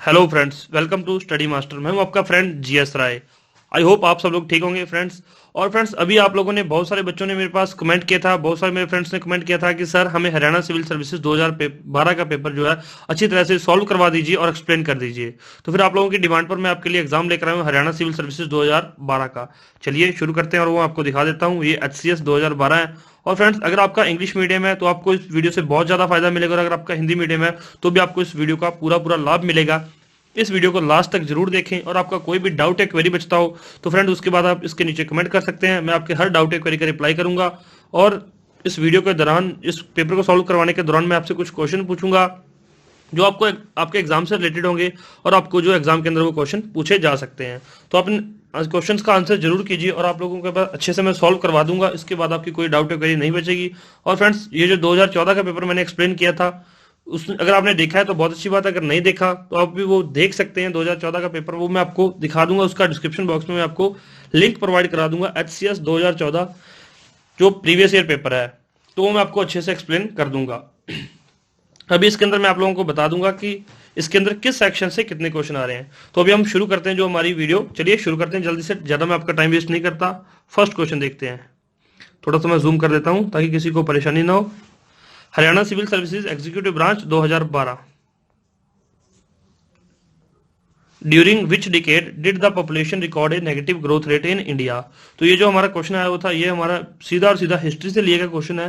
Hello friends, welcome to study master. मैं हूं आपका friend GS Rai. I hope आप सब लोग ठीक होंगे फ्रेंड्स। और फ्रेंड्स, अभी आप लोगों ने बहुत सारे बच्चों ने मेरे पास कमेंट किया था, बहुत सारे मेरे फ्रेंड्स ने कमेंट किया था कि सर हमें हरियाणा सिविल सर्विसेज 2012 का पेपर जो है अच्छी तरह से सॉल्व करवा दीजिए और एक्सप्लेन कर दीजिए। तो फिर आप लोगों की डिमांड पर मैं आपके लिए एग्जाम लेकर आया हूँ हरियाणा सिविल सर्विसेज 2012 का। चलिए शुरू करते हैं और वो आपको दिखा देता हूँ। ये HCS 2012 है। और फ्रेंड्स, अगर आपका इंग्लिश मीडियम है तो आपको इस वीडियो से बहुत ज्यादा फायदा मिलेगा, और अगर आपका हिंदी मीडियम है तो भी आपको इस वीडियो का पूरा पूरा लाभ मिलेगा। इस वीडियो को लास्ट तक जरूर देखें, और आपका कोई भी डाउट या क्वेरी बचता हो तो फ्रेंड उसके बाद आप इसके नीचे कमेंट कर सकते हैं। मैं आपके हर डाउट या क्वेरी का रिप्लाई करूंगा, और इस वीडियो के दौरान, इस पेपर को सॉल्व करवाने के दौरान मैं आपसे कुछ क्वेश्चन पूछूंगा जो आपको आपके एग्जाम से रिलेटेड होंगे, और आपको जो एग्जाम के अंदर वो क्वेश्चन पूछे जा सकते हैं। तो आप क्वेश्चंस का आंसर जरूर कीजिए, और आप लोगों के पास अच्छे से मैं सॉल्व करवा दूंगा। इसके बाद आपकी कोई डाउट या क्वेरी नहीं बचेगी। और फ्रेंड्स, ये जो 2014 का पेपर मैंने एक्सप्लेन किया था, उस अगर आपने देखा है तो बहुत अच्छी बात है, अगर नहीं देखा तो आप भी वो देख सकते हैं। 2014 का पेपर वो मैं आपको दिखा दूंगा, उसका डिस्क्रिप्शन बॉक्स में मैं आपको लिंक प्रोवाइड करा दूंगा। HCS 2014 जो प्रीवियस ईयर पेपर है, तो वो मैं आपको अच्छे से एक्सप्लेन कर दूंगा। अभी इसके अंदर मैं आप लोगों को बता दूंगा कि इसके अंदर किस सेक्शन से कितने क्वेश्चन आ रहे हैं। तो अभी हम शुरू करते हैं जो हमारी वीडियो। चलिए शुरू करते हैं जल्दी से, ज्यादा मैं आपका टाइम वेस्ट नहीं करता। फर्स्ट क्वेश्चन देखते हैं। थोड़ा सा मैं जूम कर देता हूं ताकि किसी को परेशानी ना हो। Haryana civil services executive branch 2012, during which decade did the population record a negative growth rate in India. तो ये जो हमारा क्वेश्चन आया वो था, ये हमारा सीधा और सीधा हिस्ट्री से लिया गया क्वेश्चन है।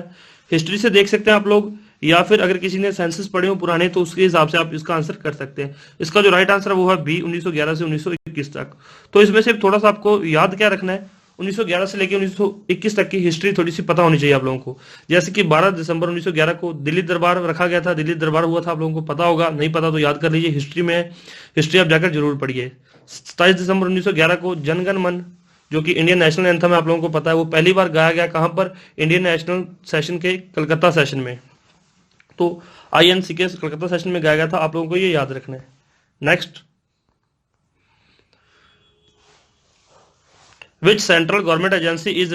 हिस्ट्री से देख सकते हैं आप लोग, या फिर अगर किसी ने सेंसस पढ़े हो पुराने तो उसके हिसाब से आप इसका आंसर कर सकते हैं। इसका जो राइट आंसर है वो है बी, 1911 से 1921 तक। तो इसमें से थोड़ा सा आपको याद क्या रखना है, 1911 से लेकर 1921 तक की हिस्ट्री थोड़ी सी पता होनी चाहिए आप लोगों को। जैसे कि 12 दिसंबर 1911 को दिल्ली दरबार रखा गया था, दिल्ली दरबार हुआ था, आप लोगों को पता होगा। नहीं पता तो याद कर लीजिए, हिस्ट्री में हिस्ट्री आप जाकर जरूर पढ़िए। 27 दिसंबर 1911 को जनगण मन, जो कि इंडियन नेशनल एंथम है, आप लोगों को पता है, वो पहली बार गाया गया कहां पर, इंडियन नेशनल सेशन के कलकत्ता सेशन में। तो INC के कलकत्ता सेशन में गाया गया था, आप लोगों को ये याद रखना है। Next, which central government agency is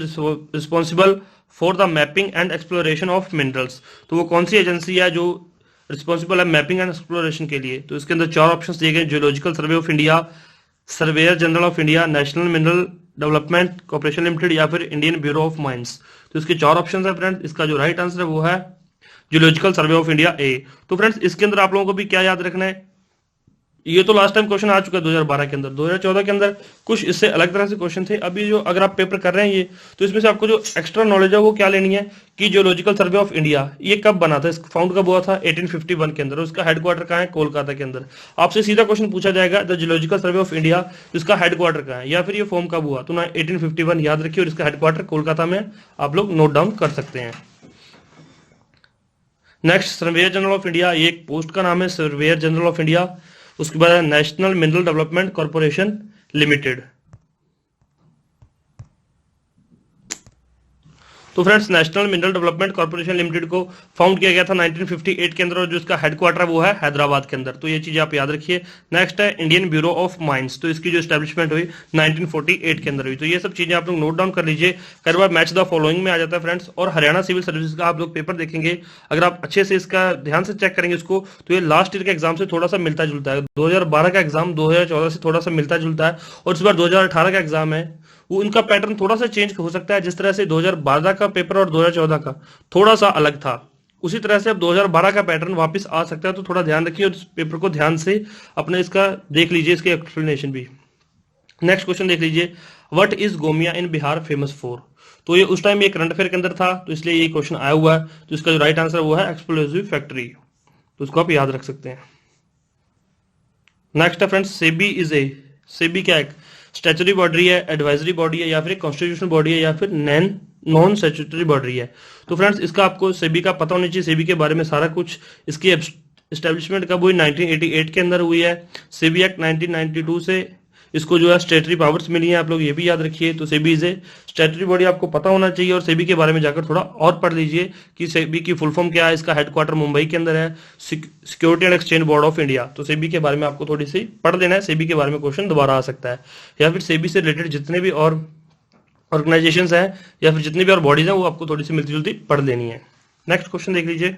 responsible for the mapping and exploration of minerals। तो वो कौन सी एजेंसी है जो रिस्पॉन्सिबल है मैपिंग एंड एक्सप्लोरेशन के लिए। तो इसके अंदर चार ऑप्शंस दिए गए, geological survey of India, surveyor general of India, national mineral development corporation limited, या फिर इंडियन ब्यूरो ऑफ माइंस। तो इसके चार ऑप्शंस है फ्रेंड्स। इसका जो राइट आंसर है वो है जियोलॉजिकल सर्वे ऑफ इंडिया ए। तो फ्रेंड्स, इसके अंदर आप लोगों को भी क्या याद रखना है, ये तो लास्ट टाइम क्वेश्चन आ चुका है 2012 के अंदर। 2014 के अंदर कुछ इससे अलग तरह से क्वेश्चन थे। अभी जो अगर आप पेपर कर रहे हैं ये, तो इसमें से आपको जो एक्स्ट्रा नॉलेज है वो क्या लेनी है कि जियोलॉजिकल सर्वे ऑफ इंडिया ये कब बना था, फाउंड कब हुआ था, 1851 के अंदर। उसका हेडक्वार्टर कहाँ है, कोलकाता के अंदर। आपसे सीधा क्वेश्चन पूछा जाएगा, the geological survey of India, इसका हेडक्वार्टर कहाँ है, या फिर ये फॉर्म कब हुआ, तो ना 1851 याद रखिए, और इसका हेडक्वार्टर कोलकाता में आप लोग नोट डाउन कर सकते हैं। Next, surveyor general of India, ये एक पोस्ट का नाम है, सर्वेयर जनरल ऑफ इंडिया। उसके बाद national mineral development corporation limited. तो friends, national mineral development corporation limited को फाउंड किया गया था 1958 के अंदर, और जो इसका हेडक्वार्टर वो है हैदराबाद के अंदर। तो ये चीज आप याद रखिए। नेक्स्ट है इंडियन ब्यूरो ऑफ माइंस, तो इसकी जो एस्टेब्लिशमेंट हुई 1948 के अंदर हुई। तो ये सब चीजें आप लोग नोट डाउन कर लीजिए। कई बार मैच द फॉलोइंग में आ जाता है फ्रेंड्स। और हरियाणा सिविल सर्विसेज का आप लोग पेपर देखेंगे, अगर आप अच्छे से इसका ध्यान से चेक करेंगे इसको, तो ये लास्ट ईयर के एग्जाम से थोड़ा सा मिलता जुलता है। 2012 का एग्जाम 2014 से थोड़ा सा मिलता जुलता है, और इस बार 2018 का एग्जाम है, वो इनका पैटर्न थोड़ा सा चेंज हो सकता है। जिस तरह से 2012 का पेपर और 2014 का थोड़ा सा अलग था, उसी तरह से अब 2012 का पैटर्न वापस आ सकता है। तो थोड़ा ध्यान रखिए और इस पेपर को ध्यान से अपने इसका देख लीजिए, इसके एक्सप्लेनेशन भी। नेक्स्ट क्वेश्चन देख लीजिए, what is Gomia in Bihar famous for. तो ये उस टाइम ये करंट अफेयर के अंदर था, तो इसलिए ये क्वेश्चन आया हुआ है। तो इसका जो राइट आंसर वो है एक्सप्लोसिव फैक्ट्री, तो उसको आप याद रख सकते हैं। नेक्स्ट है friends, SEBI is a, SEBI क्या है, स्टैचुटरी बॉडी है, एडवाइजरी बॉडी है, या फिर कॉन्स्टिट्यूशनल बॉडी है, या फिर नॉन स्टैचुटरी बॉडी है। तो फ्रेंड्स, इसका आपको सेबी का पता होना चाहिए, सेबी के बारे में सारा कुछ। इसकी एस्टेब्लिशमेंट कब हुई, 1988 के अंदर हुई है। सेबी एक्ट 1992 से इसको जो है स्टेटरी पावर्स मिली है, आप लोग ये भी याद रखिए। तो सेबी इज ए स्टेटरी बॉडी, आपको पता होना चाहिए। और सेबी के बारे में जाकर थोड़ा और पढ़ लीजिए कि सेबी की फुल फॉर्म क्या है। इसका हेडक्वार्टर मुंबई के अंदर है, security and exchange board of India. तो सेबी के बारे में आपको थोड़ी सी पढ़ लेना है, सेबी के बारे में क्वेश्चन दोबारा आ सकता है। या फिर सेबी से रिलेटेड जितने भी और ऑर्गेनाइजेशन है, या फिर जितनी भी और बॉडीज हैं, वो आपको थोड़ी सी मिलती जुलती पढ़ लेनी है। नेक्स्ट क्वेश्चन देख लीजिए,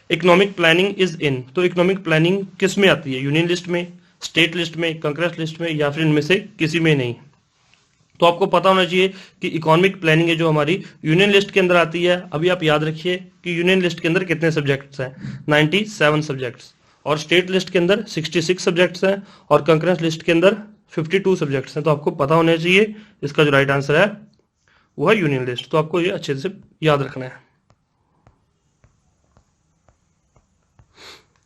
इकोनॉमिक प्लानिंग इज इन। तो इकोनॉमिक प्लानिंग किस में आती है, यूनियन लिस्ट में, स्टेट लिस्ट में, कंकरेंस लिस्ट में, या फिर इनमें से किसी में नहीं। तो आपको पता होना चाहिए कि इकोनॉमिक प्लानिंग है जो हमारी यूनियन लिस्ट के अंदर आती है। अभी आप याद रखिए कि यूनियन लिस्ट के अंदर कितने सब्जेक्ट्स हैं, 97 सब्जेक्ट्स, और स्टेट लिस्ट के अंदर 66 सब्जेक्ट्स हैं, और कंकरेंस लिस्ट के अंदर 52 सब्जेक्ट्स हैं। तो आपको पता होना चाहिए इसका जो राइट आंसर है वो है यूनियन लिस्ट। तो आपको ये अच्छे से याद रखना है।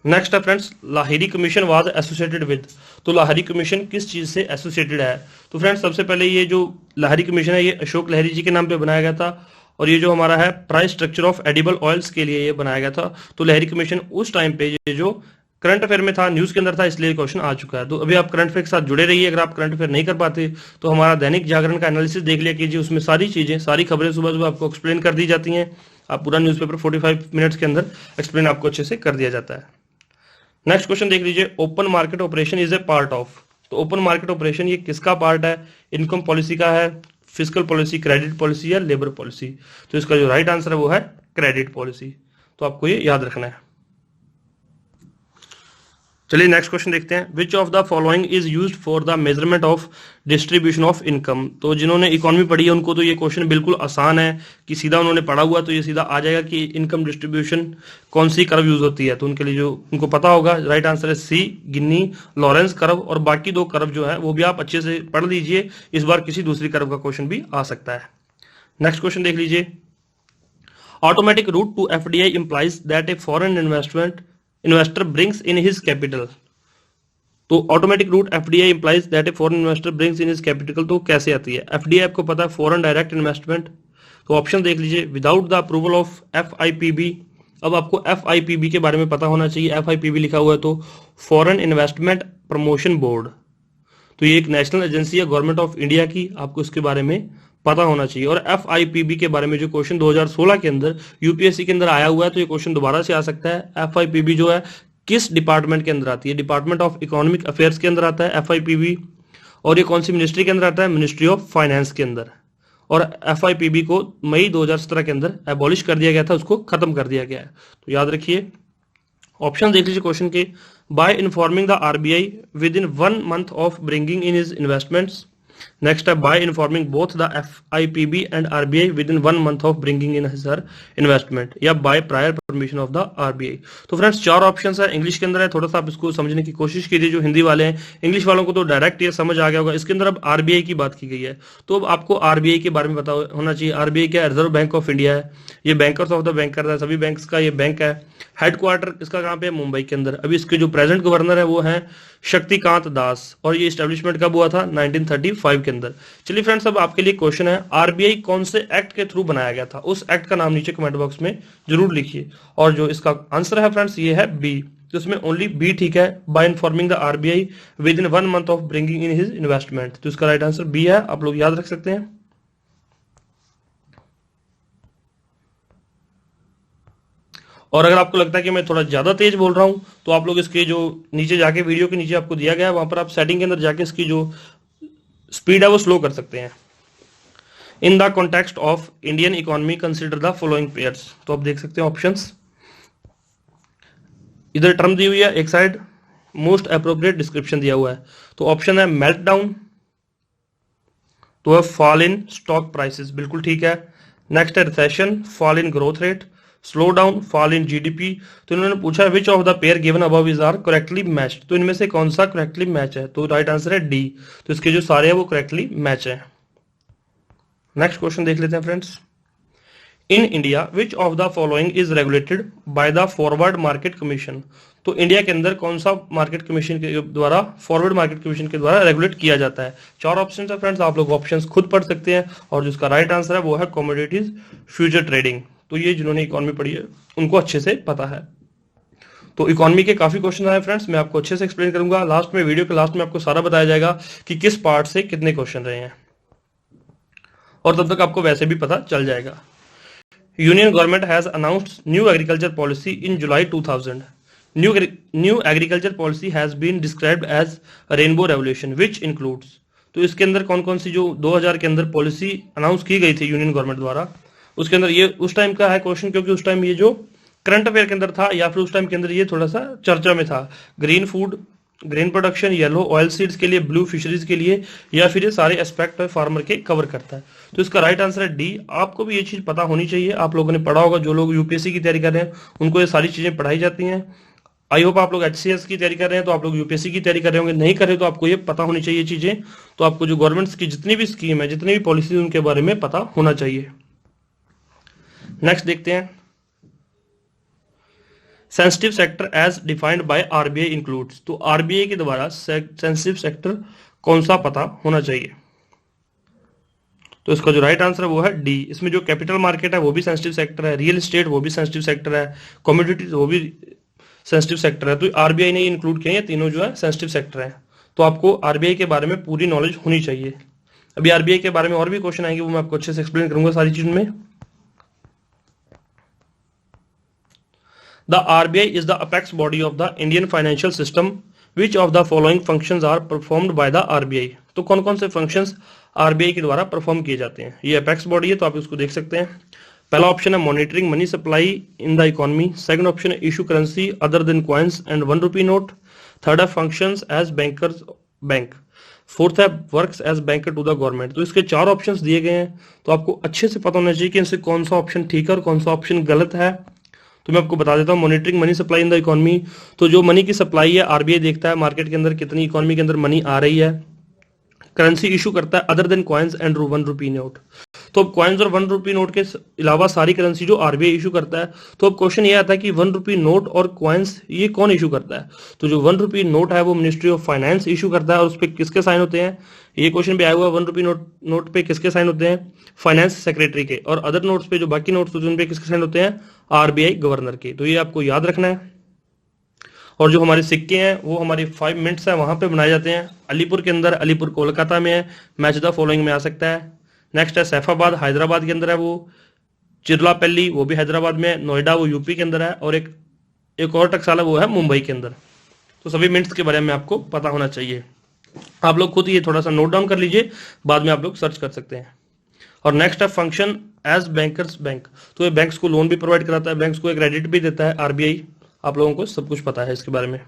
नेक्स्ट है friends, Lahiri commission was associated with. तो लाहिरी कमीशन किस चीज से एसोसिएटेड है? तो फ्रेंड्स सबसे पहले ये जो लाहिरी कमीशन है ये अशोक लहिरी जी के नाम पे बनाया गया था, और ये जो हमारा है price structure of edible oils के लिए ये बनाया गया था। तो लहिरी कमीशन उस टाइम पे ये जो करंट अफेयर में था, न्यूज के अंदर था, इसलिए क्वेश्चन आ चुका है। तो अभी आप करंट अफेयर के साथ जुड़े रहिए। अगर आप करंट अफेयर नहीं कर पाते तो हमारा दैनिक जागरण का एनालिसिस देख लिया कीजिए, उसमें सारी चीजें, सारी खबरें सुबह सुबह आपको एक्सप्लेन कर दी जाती हैं। आप पूरा न्यूज़पेपर 45 मिनट्स के अंदर एक्सप्लेन आपको अच्छे से कर दिया जाता है। नेक्स्ट क्वेश्चन देख लीजिए, open market operation is a part of. तो ओपन मार्केट ऑपरेशन ये किसका पार्ट है? इनकम पॉलिसी का है, फिजिकल पॉलिसी, क्रेडिट पॉलिसी या लेबर पॉलिसी? तो इसका जो राइट आंसर है वो है क्रेडिट पॉलिसी। तो आपको ये याद रखना है। चलिए नेक्स्ट क्वेश्चन देखते हैं, विच of the following is used for the measurement of distribution of income. तो जिन्होंने इकोनॉमी पढ़ी है उनको तो ये क्वेश्चन बिल्कुल आसान है कि सीधा उन्होंने पढ़ा हुआ तो ये सीधा आ जाएगा कि इनकम डिस्ट्रीब्यूशन कौन सी कर्व यूज होती है। तो उनके लिए जो उनको पता होगा राइट आंसर है सी, गिन्नी लॉरेंस कर्व। और बाकी दो कर्व जो है वो भी आप अच्छे से पढ़ लीजिए, इस बार किसी दूसरी कर्व का क्वेश्चन भी आ सकता है। नेक्स्ट क्वेश्चन देख लीजिए, automatic route to FDI implies that a foreign investor brings in his capital. तो automatic route FDI implies that a foreign investor brings in his capital. तो कैसे आती है? एफडीआई आपको पता है फॉरेन डायरेक्ट इन्वेस्टमेंट। तो ऑप्शन देख लीजिए, without the approval of FIPB. अब आपको एफआईपीबी के बारे में पता होना चाहिए। एफआईपीबी लिखा हुआ है तो फॉरेन इन्वेस्टमेंट प्रमोशन बोर्ड। तो ये एक नेशनल एजेंसी है गवर्नमेंट ऑफ इंडिया की, आपको इसके बारे में पता होना चाहिए। और एफआईपीबी के बारे में जो क्वेश्चन 2016 के अंदर यूपीएससी के अंदर आया हुआ है, तो ये क्वेश्चन दोबारा से आ सकता है। एफआईपीबी जो है किस डिपार्टमेंट के अंदर आती है? डिपार्टमेंट ऑफ इकोनॉमिक अफेयर्स के अंदर आता है एफआईपीबी। और ये कौन सी मिनिस्ट्री के अंदर आता है? मिनिस्ट्री ऑफ फाइनेंस के अंदर। और एफआईपीबी को मई 2017 के अंदर एबॉलिश कर दिया गया था, उसको खत्म कर दिया गया है। तो याद रखिए, ऑप्शन देख लीजिए क्वेश्चन के, by informing the RBI with in 1 month of bringing in his investments. Next है by informing both the FIPB and RBI with in 1 month of bringing in his investment, या by prior permission of the RBI. तो friends 4 options है, English के अंदर है। थोड़ा सा आप इसको समझने की कोशिश कीजिए। जो हिंदी वाले हैं, इंग्लिश वालों को तो डायरेक्ट ये समझ आ गया होगा। इसके अंदर अब आरबीआई की बात की गई है, तो अब आपको आरबीआई के बारे में पता होना चाहिए। आरबीआई क्या है? रिजर्व बैंक ऑफ इंडिया है। ये बैंकर्स ऑफ द बैंक करता है, सभी बैंक्स का ये बैंक है। हेडक्वार्टर इसका कहाँ पे है? मुंबई के अंदर। अभी इसके जो प्रेजेंट गवर्नर है वो है शक्तिकांत दास, और ये स्टैब्लिशमेंट कब हुआ था? 1935 के अंदर। चलिए फ्रेंड्स, अब आपके लिए क्वेश्चन है, आरबीआई कौन से एक्ट के थ्रू बनाया गया था? उस एक्ट का नाम नीचे कमेंट बॉक्स में जरूर लिखिए। और जो इसका आंसर है फ्रेंड्स ये है बी। तो इसमें ओनली बी ठीक है, by informing the RBI with in 1 month of bringing in his investment. तो इसका राइट आंसर बी है, आप लोग याद रख सकते हैं। और अगर आपको लगता है कि मैं थोड़ा ज्यादा तेज बोल रहा हूं तो आप लोग इसके जो नीचे जाके, वीडियो के नीचे आपको दिया गया है, वहां पर आप सेटिंग के अंदर जाके इसकी जो स्पीड है वो स्लो कर सकते हैं। In the context of Indian economy consider the following pairs. तो आप देख सकते हैं ऑप्शंस, इधर टर्म दी हुई है, एक साइड मोस्ट अप्रोप्रिएट डिस्क्रिप्शन दिया हुआ है। तो ऑप्शन है मेल्ट डाउन, तो है फॉल इन स्टॉक प्राइसेस, बिल्कुल ठीक है। नेक्स्ट है recession, fall in growth rate, slow down, fall in GDP. तो इन्होंने पूछा which of the pair given above is are correctly matched. तो इनमें से कौन सा करेक्टली मैच है? तो राइट आंसर है डी। तो इसके जो सारे हैं वो करेक्टली मैच है। नेक्स्ट क्वेश्चन देख लेते हैं friends, in India which of the following is regulated by the forward market commission. तो इंडिया के अंदर कौन सा मार्केट कमीशन के द्वारा, फॉरवर्ड मार्केट कमीशन के द्वारा रेगुलेट किया जाता है? 4 ऑप्शन है फ्रेंड्स, आप लोग ऑप्शंस खुद पढ़ सकते हैं। और जिसका राइट आंसर है वो है कमोडिटीज फ्यूचर ट्रेडिंग। तो ये जिन्होंने इकोनॉमी पढ़ी है उनको अच्छे से पता है। तो इकोनॉमी के काफी क्वेश्चन आए फ्रेंड्स, मैं आपको अच्छे से एक्सप्लेन करूंगा। लास्ट में, वीडियो के लास्ट में आपको सारा बताया जाएगा कि किस पार्ट से कितने क्वेश्चन रहे हैं, और तब तक आपको वैसे भी पता चल जाएगा। Union government has announced new agriculture policy in July 2000। New agriculture policy has been described as rainbow revolution which includes. तो इसके अंदर कौन कौन सी जो 2000 के अंदर पॉलिसी अनाउंस की गई थी यूनियन गवर्नमेंट द्वारा, उसके अंदर ये उस टाइम का है क्वेश्चन, क्योंकि उस टाइम ये जो करंट अफेयर के अंदर था, या फिर उस टाइम के अंदर ये थोड़ा सा चर्चा में था। Green food, grain production, yellow oil seeds के लिए, ब्लू फिशरीज के लिए, या फिर ये सारे एस्पेक्ट फार्मर के कवर करता है? तो इसका राइट आंसर है डी। आपको भी ये चीज पता होनी चाहिए, आप लोगों ने पढ़ा होगा, जो लोग यूपीएससी की तैयारी कर रहे हैं उनको ये सारी चीजें पढ़ाई जाती हैं। आई होप आप लोग एचसीएस की तैयारी कर रहे हैं तो आप लोग यूपीएससी की तैयारी कर रहे होंगे, नहीं कर रहे तो आपको ये पता होनी चाहिए चीजें। तो आपको जो गवर्नमेंट की जितनी भी स्कीम है, जितनी भी पॉलिसी, उनके बारे में पता होना चाहिए। नेक्स्ट देखते हैं, sensitive sector as defined by RBI includes. तो आरबीआई के द्वारा सेंसिटिव सेक्टर कौन सा पता होना चाहिए? तो इसका जो राइट आंसर है वो है डी। इसमें जो कैपिटल मार्केट है वो भी सेंसिटिव सेक्टर है, रियल एस्टेट वो भी सेंसिटिव सेक्टर है, कमोडिटीज वो भी सेंसिटिव सेक्टर है। तो आरबीआई ने इंक्लूड किए, ये तीनों जो है सेंसिटिव सेक्टर है। तो आपको आरबीआई के बारे में पूरी नॉलेज होनी चाहिए। अभी आरबीआई के बारे में और भी क्वेश्चन आएंगे, वो मैं आपको अच्छे से एक्सप्लेन करूंगा सारी चीज में। The RBI is the apex body of the Indian financial system. Which of the following functions are performed by the RBI? तो कौन कौन से फंक्शंस आरबीआई के द्वारा परफॉर्म किए जाते हैं? ये अपेक्स बॉडी है तो आप इसको देख सकते हैं। पहला ऑप्शन है monitoring money supply in the economy. Second option है issue currency other than coins and ₹1 note. Third है functions as bankers bank. Fourth है works as banker to the government. तो इसके 4 ऑप्शंस दिए गए हैं, तो आपको अच्छे से पता होना चाहिए कि इनसे कौन सा ऑप्शन ठीक है और कौन सा ऑप्शन गलत है। तो मैं आपको बता देता हूँ, monitoring money supply in the economy, तो जो मनी की सप्लाई है आरबीआई देखता है मार्केट के अंदर कितनी इकोनॉमी के अंदर मनी आ रही है। करेंसी इशू करता है other than coins and ₹1 note. तो अब कॉइन्स और ₹1 नोट के अलावा सारी करेंसी जो आरबीआई इशू करता है। तो अब क्वेश्चन ये आता है कि ₹1 नोट और कॉइन्स ये कौन इशू करता है? तो जो ₹1 नोट है वो मिनिस्ट्री ऑफ फाइनेंस इशू करता है, और उस पर किसके साइन होते हैं? ये क्वेश्चन भी आया हुआ है, ₹1 नोट पे किसके साइन होते हैं? फाइनेंस सेक्रेटरी के। और अदर नोट्स पे, जो बाकी नोट्स होते हैं, उन पे किसके साइन होते हैं? आरबीआई गवर्नर के। तो ये आपको याद रखना है। और जो हमारे सिक्के हैं वो हमारे 5 मिनट्स है वहां पे बनाए जाते हैं, अलीपुर के अंदर, अलीपुर कोलकाता में है, मैच द फॉलोइंग में आ सकता है। नेक्स्ट है सैफाबाद, हैदराबाद के अंदर है वो। चिरलापल्ली वो भी हैदराबाद में है। नोएडा वो यूपी के अंदर है। और एक और टकसाला वो है मुंबई के अंदर। तो सभी मिनट्स के बारे में आपको पता होना चाहिए। आप लोग खुद ये थोड़ा सा नोट डाउन कर लीजिए, बाद में आप लोग सर्च कर सकते हैं। और नेक्स्ट है फंक्शन एज बैंकर्स बैंक। तो ये बैंक्स को लोन भी प्रोवाइड कराता है, बैंक्स को एक क्रेडिट भी देता है आरबीआई। आप लोगों को सब कुछ पता है इसके बारे में।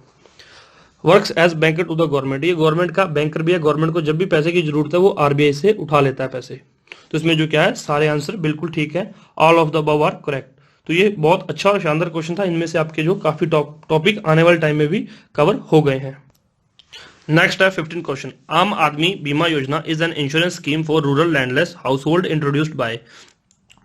Works as banker to the government, ये गवर्नमेंट का बैंकर भी है, गवर्नमेंट को जब भी पैसे की जरूरत है वो आरबीआई से उठा लेता है पैसे। तो इसमें जो क्या है, सारे आंसर बिल्कुल ठीक है, all of the above are correct. तो ये बहुत अच्छा और शानदार क्वेश्चन था, इनमें से आपके जो काफी टॉपिक आने वाले टाइम में भी कवर हो गए हैं। नेक्स्ट है 15 क्वेश्चन, आम आदमी बीमा योजना is an insurance scheme for rural landless house hold introduced by.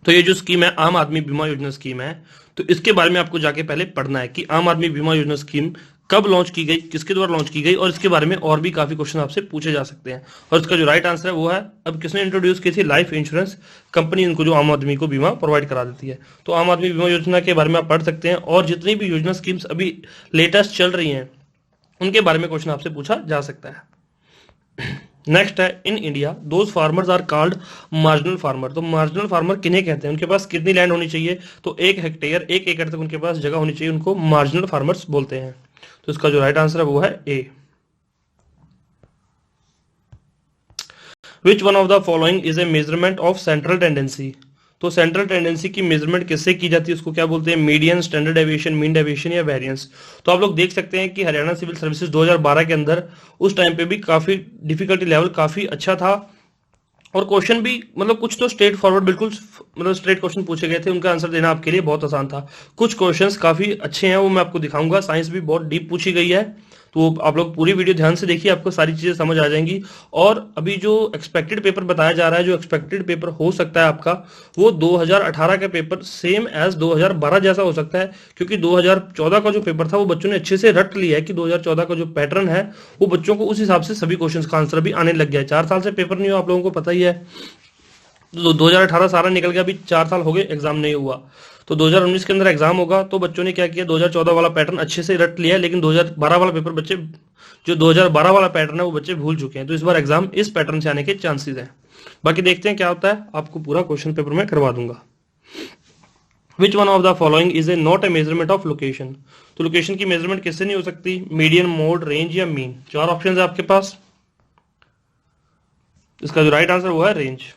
तो ये जो स्कीम है आम आदमी बीमा योजना स्कीम है, तो इसके बारे में आपको जाके पहले पढ़ना है कि आम आदमी बीमा योजना स्कीम कब लॉन्च की गई, किसके द्वारा लॉन्च की गई, और इसके बारे में और भी काफी क्वेश्चन आपसे पूछे जा सकते हैं। और इसका जो राइट आंसर है वो है, अब किसने इंट्रोड्यूस की थी? लाइफ इंश्योरेंस कंपनी, इनको जो आम आदमी को बीमा प्रोवाइड करा देती है। तो आम आदमी बीमा योजना के बारे में आप पढ़ सकते हैं, और जितनी भी योजना स्कीम्स अभी लेटेस्ट चल रही हैं उनके बारे में क्वेश्चन आपसे पूछा जा सकता है। नेक्स्ट है, in India those farmers are called marginal farmer. तो मार्जिनल फार्मर किन्हें कहते हैं? उनके पास कितनी लैंड होनी चाहिए? तो 1 हेक्टेयर, 1 एकड़ तक उनके पास जगह होनी चाहिए, उनको मार्जिनल फार्मर्स बोलते हैं। तो इसका जो राइट आंसर है वो है A. Which one of the following is a measurement of central tendency. तो सेंट्रल टेंडेंसी की मेजरमेंट किससे की जाती है? उसको क्या बोलते हैं? Median, standard deviation, mean deviation या वेरिएंस। तो आप लोग देख सकते हैं कि हरियाणा सिविल सर्विसेज 2012 के अंदर उस टाइम पे भी काफी डिफिकल्टी लेवल काफी अच्छा था, और क्वेश्चन भी मतलब कुछ तो स्ट्रेट फॉरवर्ड, बिल्कुल मतलब स्ट्रेट क्वेश्चन पूछे गए थे, उनका आंसर देना आपके लिए बहुत आसान था। कुछ क्वेश्चंस काफी अच्छे हैं, वो मैं आपको दिखाऊंगा। साइंस भी बहुत डीप पूछी गई है, तो आप लोग पूरी वीडियो ध्यान से देखिए, आपको सारी चीजें समझ आ जाएंगी। और अभी जो एक्सपेक्टेड पेपर बताया जा रहा है, जो एक्सपेक्टेड पेपर हो सकता है आपका, वो 2018 का पेपर सेम एज 2012 जैसा हो सकता है, क्योंकि 2014 का जो पेपर था वो बच्चों ने अच्छे से रट लिया है कि 2014 का जो पैटर्न है वो बच्चों को उस हिसाब से सभी क्वेश्चन का आंसर भी आने लग गया है। 4 साल से पेपर नहीं हुआ, आप लोगों को पता ही है। 2018 सारा निकल गया, अभी 4 साल हो गए एग्जाम नहीं हुआ, तो 2019 के अंदर एग्जाम होगा। तो बच्चों ने क्या किया, 2014 वाला पैटर्न अच्छे से रट लिया है, लेकिन 2012 वाला पेपर बच्चे, जो 2012 वाला पैटर्न है वो बच्चे भूल चुके हैं। तो इस बार एग्जाम इस पैटर्न से आने के चांसेस हैं। बाकी देखते हैं क्या होता है, आपको पूरा क्वेश्चन पेपर में करवा दूंगा। Which one of the following is a not a measurement of location. तो लोकेशन की मेजरमेंट किससे नहीं हो सकती? मीडियन, मोड, रेंज या मीन। 4 ऑप्शन है आपके पास, इसका जो राइट आंसर वो है range.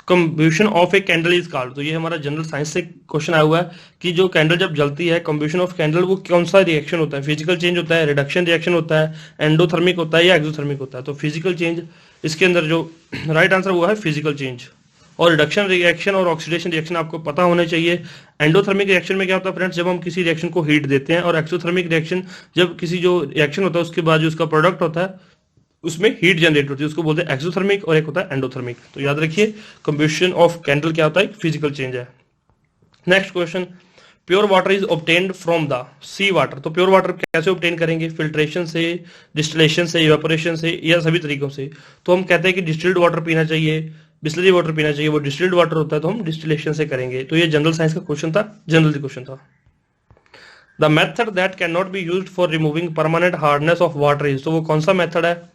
Combustion of a candle is called. तो ये हमारा जनरल साइंस से क्वेश्चन आया हुआ है कि जो कैंडल जब जलती है, कंब्यूशन ऑफ कैंडल, वो कौन सा रिएक्शन होता है? फिजिकल चेंज होता है, रिडक्शन रिएक्शन होता है, एंडोथर्मिक होता है या एक्सोथर्मिक होता है? तो फिजिकल चेंज इसके अंदर जो राइट आंसर वो है फिजिकल चेंज। और रिडक्शन रिएक्शन और ऑक्सीडेशन रिएक्शन आपको पता होने चाहिए। एंडोथर्मिक रिएक्शन में क्या होता है फ्रेंड्स, जब हम किसी रिएक्शन को हीट देते हैं, और एक्सोथर्मिक रिएक्शन जब किसी जो रिएक्शन होता है उसके बाद जो उसका प्रोडक्ट होता है उसमें हीट जनरेट होती है, उसको बोलते हैं एक्सोथर्मिक, और एक होता है एंडोथर्मिक। तो याद रखिए कंबशन ऑफ कैंडल क्या होता है, फिजिकल चेंज है। Next question, pure water is obtained from the sea water. तो प्योर वाटर कैसे ऑब्टेन करेंगे? फिल्ट्रेशन से, डिस्टिलेशन से, इवेपोरेशन से, या सभी तरीकों से। तो हम कहते हैं कि डिस्टिल्ड वाटर पीना चाहिए, बिस्लरी वाटर पीना चाहिए, वो डिस्टिल्ड वाटर होता है तो हम डिस्टिलेशन से करेंगे। तो ये जनरल साइंस का क्वेश्चन था, जनरल क्वेश्चन था। The method that can not be used for removing permanent hardness of water is. तो वो कौन सा मेथड है?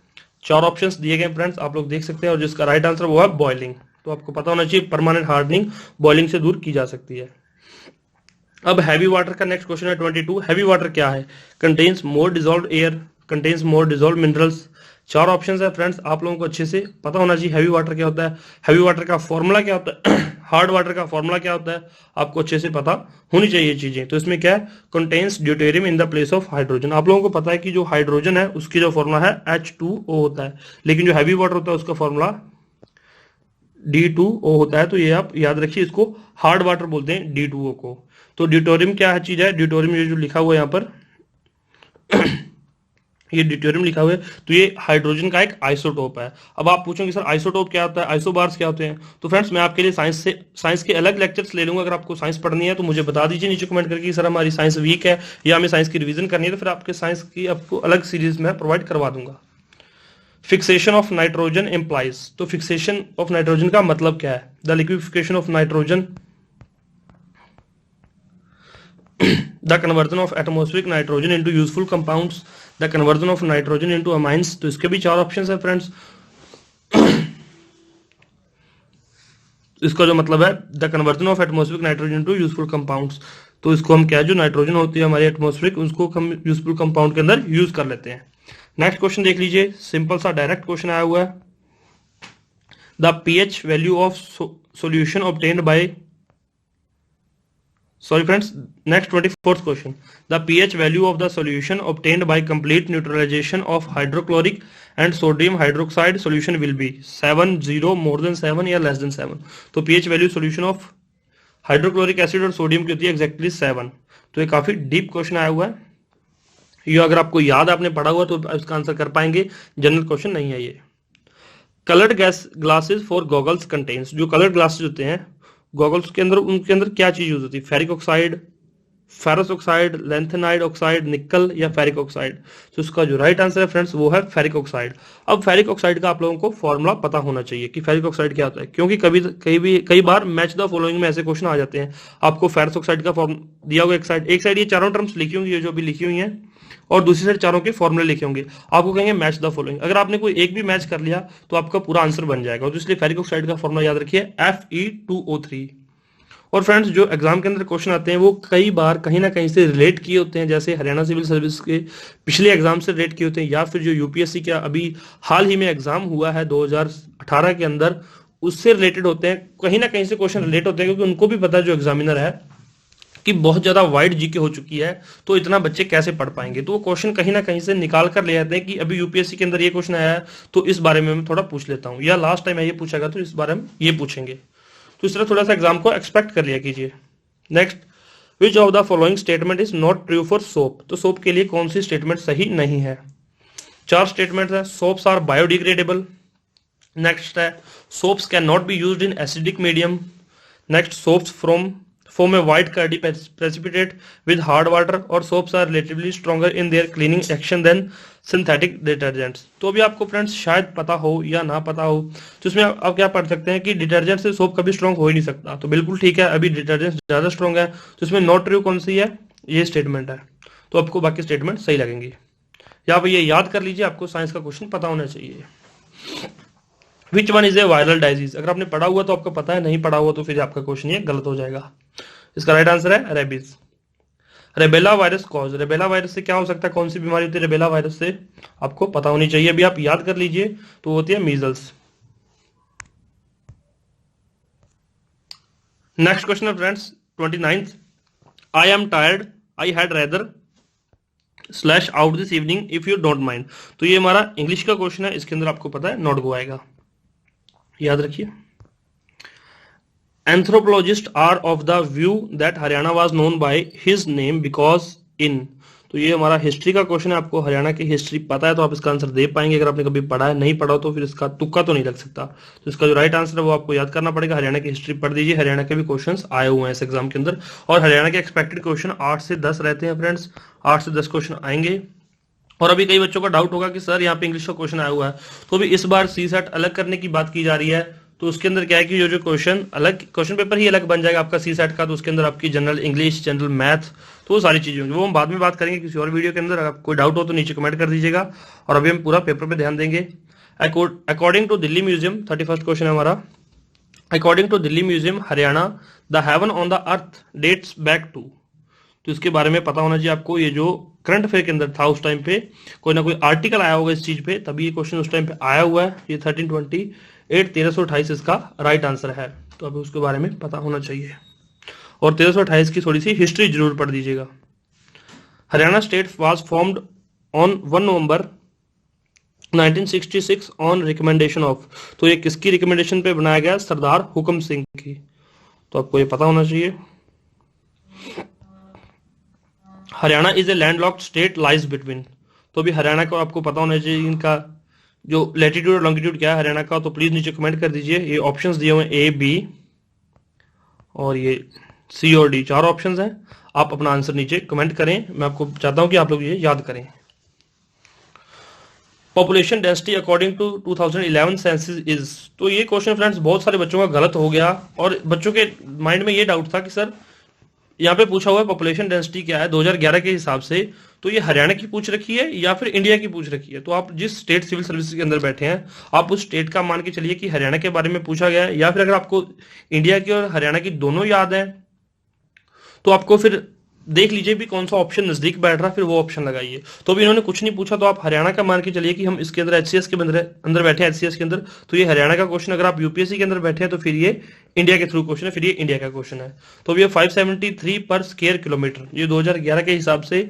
चार ऑप्शंस दिए गए फ्रेंड्स, आप लोग देख सकते हैं, और जिसका राइट आंसर वो है बॉइलिंग। तो आपको पता होना चाहिए परमानेंट हार्डनिंग बॉइलिंग से दूर की जा सकती है। अब हैवी वाटर का नेक्स्ट क्वेश्चन है 22। हैवी वाटर क्या है? कंटेन्स मोर डिजोल्व एयर, कंटेन्स मोर डिजोल्व मिनरल्स। चार ऑप्शंस है फ्रेंड्स, आप लोगों को अच्छे से पता होना चाहिए हैवी वाटर क्या होता है, हैवी वाटर का फॉर्मूला क्या होता है, हार्ड वाटर का फॉर्मूला क्या होता है, आपको अच्छे से पता होनी चाहिए चीजें। तो इसमें क्या है, contains deuterium in the place of hydrogen. आप लोगों को पता है कि जो हाइड्रोजन है उसकी जो फॉर्मूला है H2O होता है, लेकिन जो हैवी वाटर होता है उसका फॉर्मूला D2O होता है। तो ये आप याद रखिए, इसको हार्ड वाटर बोलते हैं D2O को। तो ड्यूटोरियम क्या चीज है? ड्यूटोरियम ये जो लिखा हुआ है यहाँ पर ये ड्यूटेरियम लिखा हुआ है, तो ये हाइड्रोजन का एक आइसोटोप है। अब आप पूछोगे सर आइसोटोप क्या होता है, आइसोबार्स क्या होते हैं? तो फ्रेंड्स मैं आपके लिए साइंस के अलग लेक्चर्स ले लूंगा। अगर आपको साइंस पढ़नी है तो मुझे बता दीजिए नीचे कमेंट करके, सर हमारी साइंस वीक है या हमें साइंस की रिवीजन करनी है, तो फिर आपके साइंस की आपको अलग सीरीज में प्रोवाइड करवा दूंगा। Fixation of nitrogen implies. तो फिक्सेशन ऑफ नाइट्रोजन का मतलब क्या है? The liquefaction of nitrogen, the conversion of atmospheric nitrogen into useful compounds, the conversion of nitrogen into amines. तो इसके भी चार ऑप्शंस है फ्रेंड्स। इसका जो मतलब है the conversion of atmospheric nitrogen into useful compounds. तो इसको हम क्या है, जो नाइट्रोजन होती है हमारी एटमॉस्फेरिक, उसको हम यूजफुल कंपाउंड के अंदर यूज कर लेते हैं। नेक्स्ट क्वेश्चन देख लीजिए, सिंपल सा डायरेक्ट क्वेश्चन आया हुआ है। The pH value of solution obtained by, sorry friends, next 24th question, the pH value of the solution obtained by complete neutralization of hydrochloric and sodium hydroxide solution will be 7, 0, more than 7 या less than 7। तो pH value solution of hydrochloric acid और sodium की होती है exactly 7। तो ये काफी deep question आया हुआ है, ये अगर आपको याद आपने पढ़ा हुआ तो इसका आंसर कर पाएंगे, जनरल क्वेश्चन नहीं है ये। Coloured gas glasses for goggles contains. जो कलर्ड ग्लासेस होते हैं गॉगल्स के अंदर, उनके अंदर क्या चीज यूज होती है? Ferric oxide, ferrous oxide, lanthanide oxide, निकल या फेरिक ऑक्साइड। तो इसका जो राइट आंसर है फ्रेंड्स वो है फेरिक ऑक्साइड। अब फेरिक ऑक्साइड का आप लोगों को फॉर्मूला पता होना चाहिए कि फेरिक ऑक्साइड क्या होता है, क्योंकि कई बार मैच द फॉलोइंग में ऐसे क्वेश्चन आ जाते हैं। आपको फेरस ऑक्साइड का फॉर्म दिया होगा एक साइड ये चारों टर्म्स लिखी होंगी, ये जो भी लिखी हुई है, और दूसरी साइड चारों के फॉर्मूले लिखे होंगे। आपको कहेंगे मैच द फॉलोइंग, अगर आपने कोई एक भी मैच कर लिया तो आपका पूरा आंसर बन जाएगा। तो इसलिए फेरिक ऑक्साइड का फॉर्मूला याद रखिए Fe2O3। और फ्रेंड्स जो एग्जाम के अंदर क्वेश्चन आते हैं वो कई बार कहीं ना कहीं से रिलेट किए होते हैं, जैसे हरियाणा सिविल सर्विस के पिछले एग्जाम से रिलेट किए होते हैं, या फिर जो यूपीएससी का अभी हाल ही में एग्जाम हुआ है 2018 के अंदर, उससे रिलेटेड होते हैं। कहीं ना कहीं से क्वेश्चन रिलेट होते हैं, क्योंकि उनको भी पता है जो एग्जामिनर है कि बहुत ज्यादा वाइड जीके हो चुकी है, तो इतना बच्चे कैसे पढ़ पाएंगे। तो वो क्वेश्चन कहीं ना कहीं से निकाल कर ले आते हैं कि अभी यूपीएससी के अंदर ये क्वेश्चन आया है तो इस बारे में मैं थोड़ा पूछ लेता हूँ, या लास्ट टाइम ये पूछा गया तो इस बारे में ये पूछेंगे। तो इस तरह थोड़ा सा एग्जाम को एक्सपेक्ट कर लिया कीजिए। Next, which of the following statement is not true for soap. तो सोप के लिए कौन सी स्टेटमेंट सही नहीं है? चार स्टेटमेंट है। Soaps are biodegradable. नेक्स्ट है soaps can not be used in acidic medium. Next, soaps form a white curdy precipitate with hard water, और soaps are relatively stronger in their cleaning action than synthetic detergents। तो अभी आपको friends शायद पता हो या ना पता हो, तो इसमें आप क्या पढ़ सकते हैं कि डिटर्जेंट से सोप कभी स्ट्रॉन्ग हो ही नहीं सकता। तो बिल्कुल ठीक है, अभी डिटर्जेंट ज्यादा स्ट्रॉन्ग है, तो इसमें नॉट ट्रू कौन सी है? ये स्टेटमेंट है। तो आपको बाकी स्टेटमेंट सही लगेंगी, या ये याद कर लीजिए, आपको साइंस का क्वेश्चन पता होना चाहिए। Which one is a viral disease. अगर आपने पढ़ा हुआ तो आपको पता है, नहीं पढ़ा हुआ तो फिर आपका क्वेश्चन ये गलत हो जाएगा। इसका राइट आंसर है रेबीज। रेबेला virus cause. रेबेला वायरस से क्या हो सकता है, कौन सी बीमारी होती है रेबेला वायरस से? आपको पता होनी चाहिए, अभी आप याद कर लीजिए। तो होती है मीजल्स। नेक्स्ट क्वेश्चन है friends 29th, I am tired, I had rather slash out this evening if you don't mind. तो ये हमारा इंग्लिश का क्वेश्चन है, इसके अंदर आपको पता है नॉट गो आएगा, याद रखिए। Anthropologist are of the view that Haryana was known by his name because in. तो ये हमारा हिस्ट्री का क्वेश्चन है, आपको हरियाणा की हिस्ट्री पता है तो आप इसका आंसर दे पाएंगे, अगर आपने कभी पढ़ा है, नहीं पढ़ा हो तो फिर इसका तुक्का तो नहीं लग सकता। तो इसका जो राइट आंसर है वो आपको याद करना पड़ेगा, हरियाणा की हिस्ट्री पढ़ दीजिए, हरियाणा के भी क्वेश्चंस आए हुए हैं इस एग्जाम के अंदर। और हरियाणा के एक्सपेक्टेड क्वेश्चन 8 से 10 रहते हैं फ्रेंड्स, 8 से 10 क्वेश्चन आएंगे। और अभी कई बच्चों का डाउट होगा कि सर यहाँ पे इंग्लिश का क्वेश्चन आया हुआ है, तो अभी इस बार सी सेट अलग करने की बात की जा रही है। तो उसके अंदर क्या है कि जो क्वेश्चन अलग, क्वेश्चन पेपर ही अलग बन जाएगा आपका सी सेट का, तो उसके अंदर आपकी जनरल इंग्लिश, जनरल मैथ, तो वो सारी चीजें होंगी, वो हम बाद में बात करेंगे किसी और वीडियो के अंदर। अगर कोई डाउट हो तो नीचे कमेंट कर दीजिएगा, और अभी हम पूरा पेपर पे ध्यान देंगे। According to Delhi museum, 31st question है हमारा, according to Delhi museum Haryana the heaven on the earth dates back to. तो इसके बारे में पता होना चाहिए आपको, ये जो करंट अफेयर के अंदर था उस टाइम पे कोई ना कोई आर्टिकल आया होगा इस चीज पे, तभी ये क्वेश्चन उस टाइम पे आया हुआ है। ये 1328 इसका राइट आंसर है, तो अभी उसके बारे में पता होना चाहिए। और 1328 की थोड़ी सी हिस्ट्री जरूर पढ़ दीजिएगा। Haryana state was formed on 1 November 1966 on recommendation of. तो ये किसकी रिकमेंडेशन पे बनाया गया? सरदार हुकम सिंह की। तो आपको ये पता होना चाहिए। Haryana is a landlocked state lies between. तो भी हरियाणा को आपको पता होना चाहिए इनका जो लैटिट्यूड और लॉन्गिट्यूड क्या है हरियाणा का, तो प्लीज नीचे कमेंट कर दीजिए। ये ऑप्शंस दिए हुए हैं ए, बी और ये सी और डी, 4 ऑप्शंस हैं। आप अपना आंसर नीचे कमेंट करें, मैं आपको चाहता हूं कि आप लोग ये याद करें। Population density according to 2011 census is. तो ये क्वेश्चन फ्रेंड्स बहुत सारे बच्चों का गलत हो गया, और बच्चों के माइंड में ये डाउट था कि सर यहाँ पे पूछा हुआ है पॉपुलेशन डेंसिटी क्या है 2011 के हिसाब से, तो ये हरियाणा की पूछ रखी है या फिर इंडिया की पूछ रखी है। तो आप जिस स्टेट सिविल सर्विस के अंदर बैठे हैं आप उस स्टेट का मान के चलिए कि हरियाणा के बारे में पूछा गया है, या फिर अगर आपको इंडिया की और हरियाणा की दोनों याद है तो आपको फिर देख लीजिए भी कौन सा ऑप्शन नजदीक बैठ रहा, फिर वो ऑप्शन लगाइए। तो भी इन्होंने कुछ नहीं पूछा, तो आप हरियाणा का मान के चलिए कि हम इसके अंदर एचसीएस के अंदर बैठे हैं, एचसीएस के अंदर, तो ये हरियाणा का क्वेश्चन। अगर आप यूपीएससी के अंदर बैठे हैं तो फिर ये इंडिया के थ्रू क्वेश्चन है, फिर ये इंडिया का क्वेश्चन है। तो ये 573 पर स्क्वायर किलोमीटर, ये 2011 के हिसाब से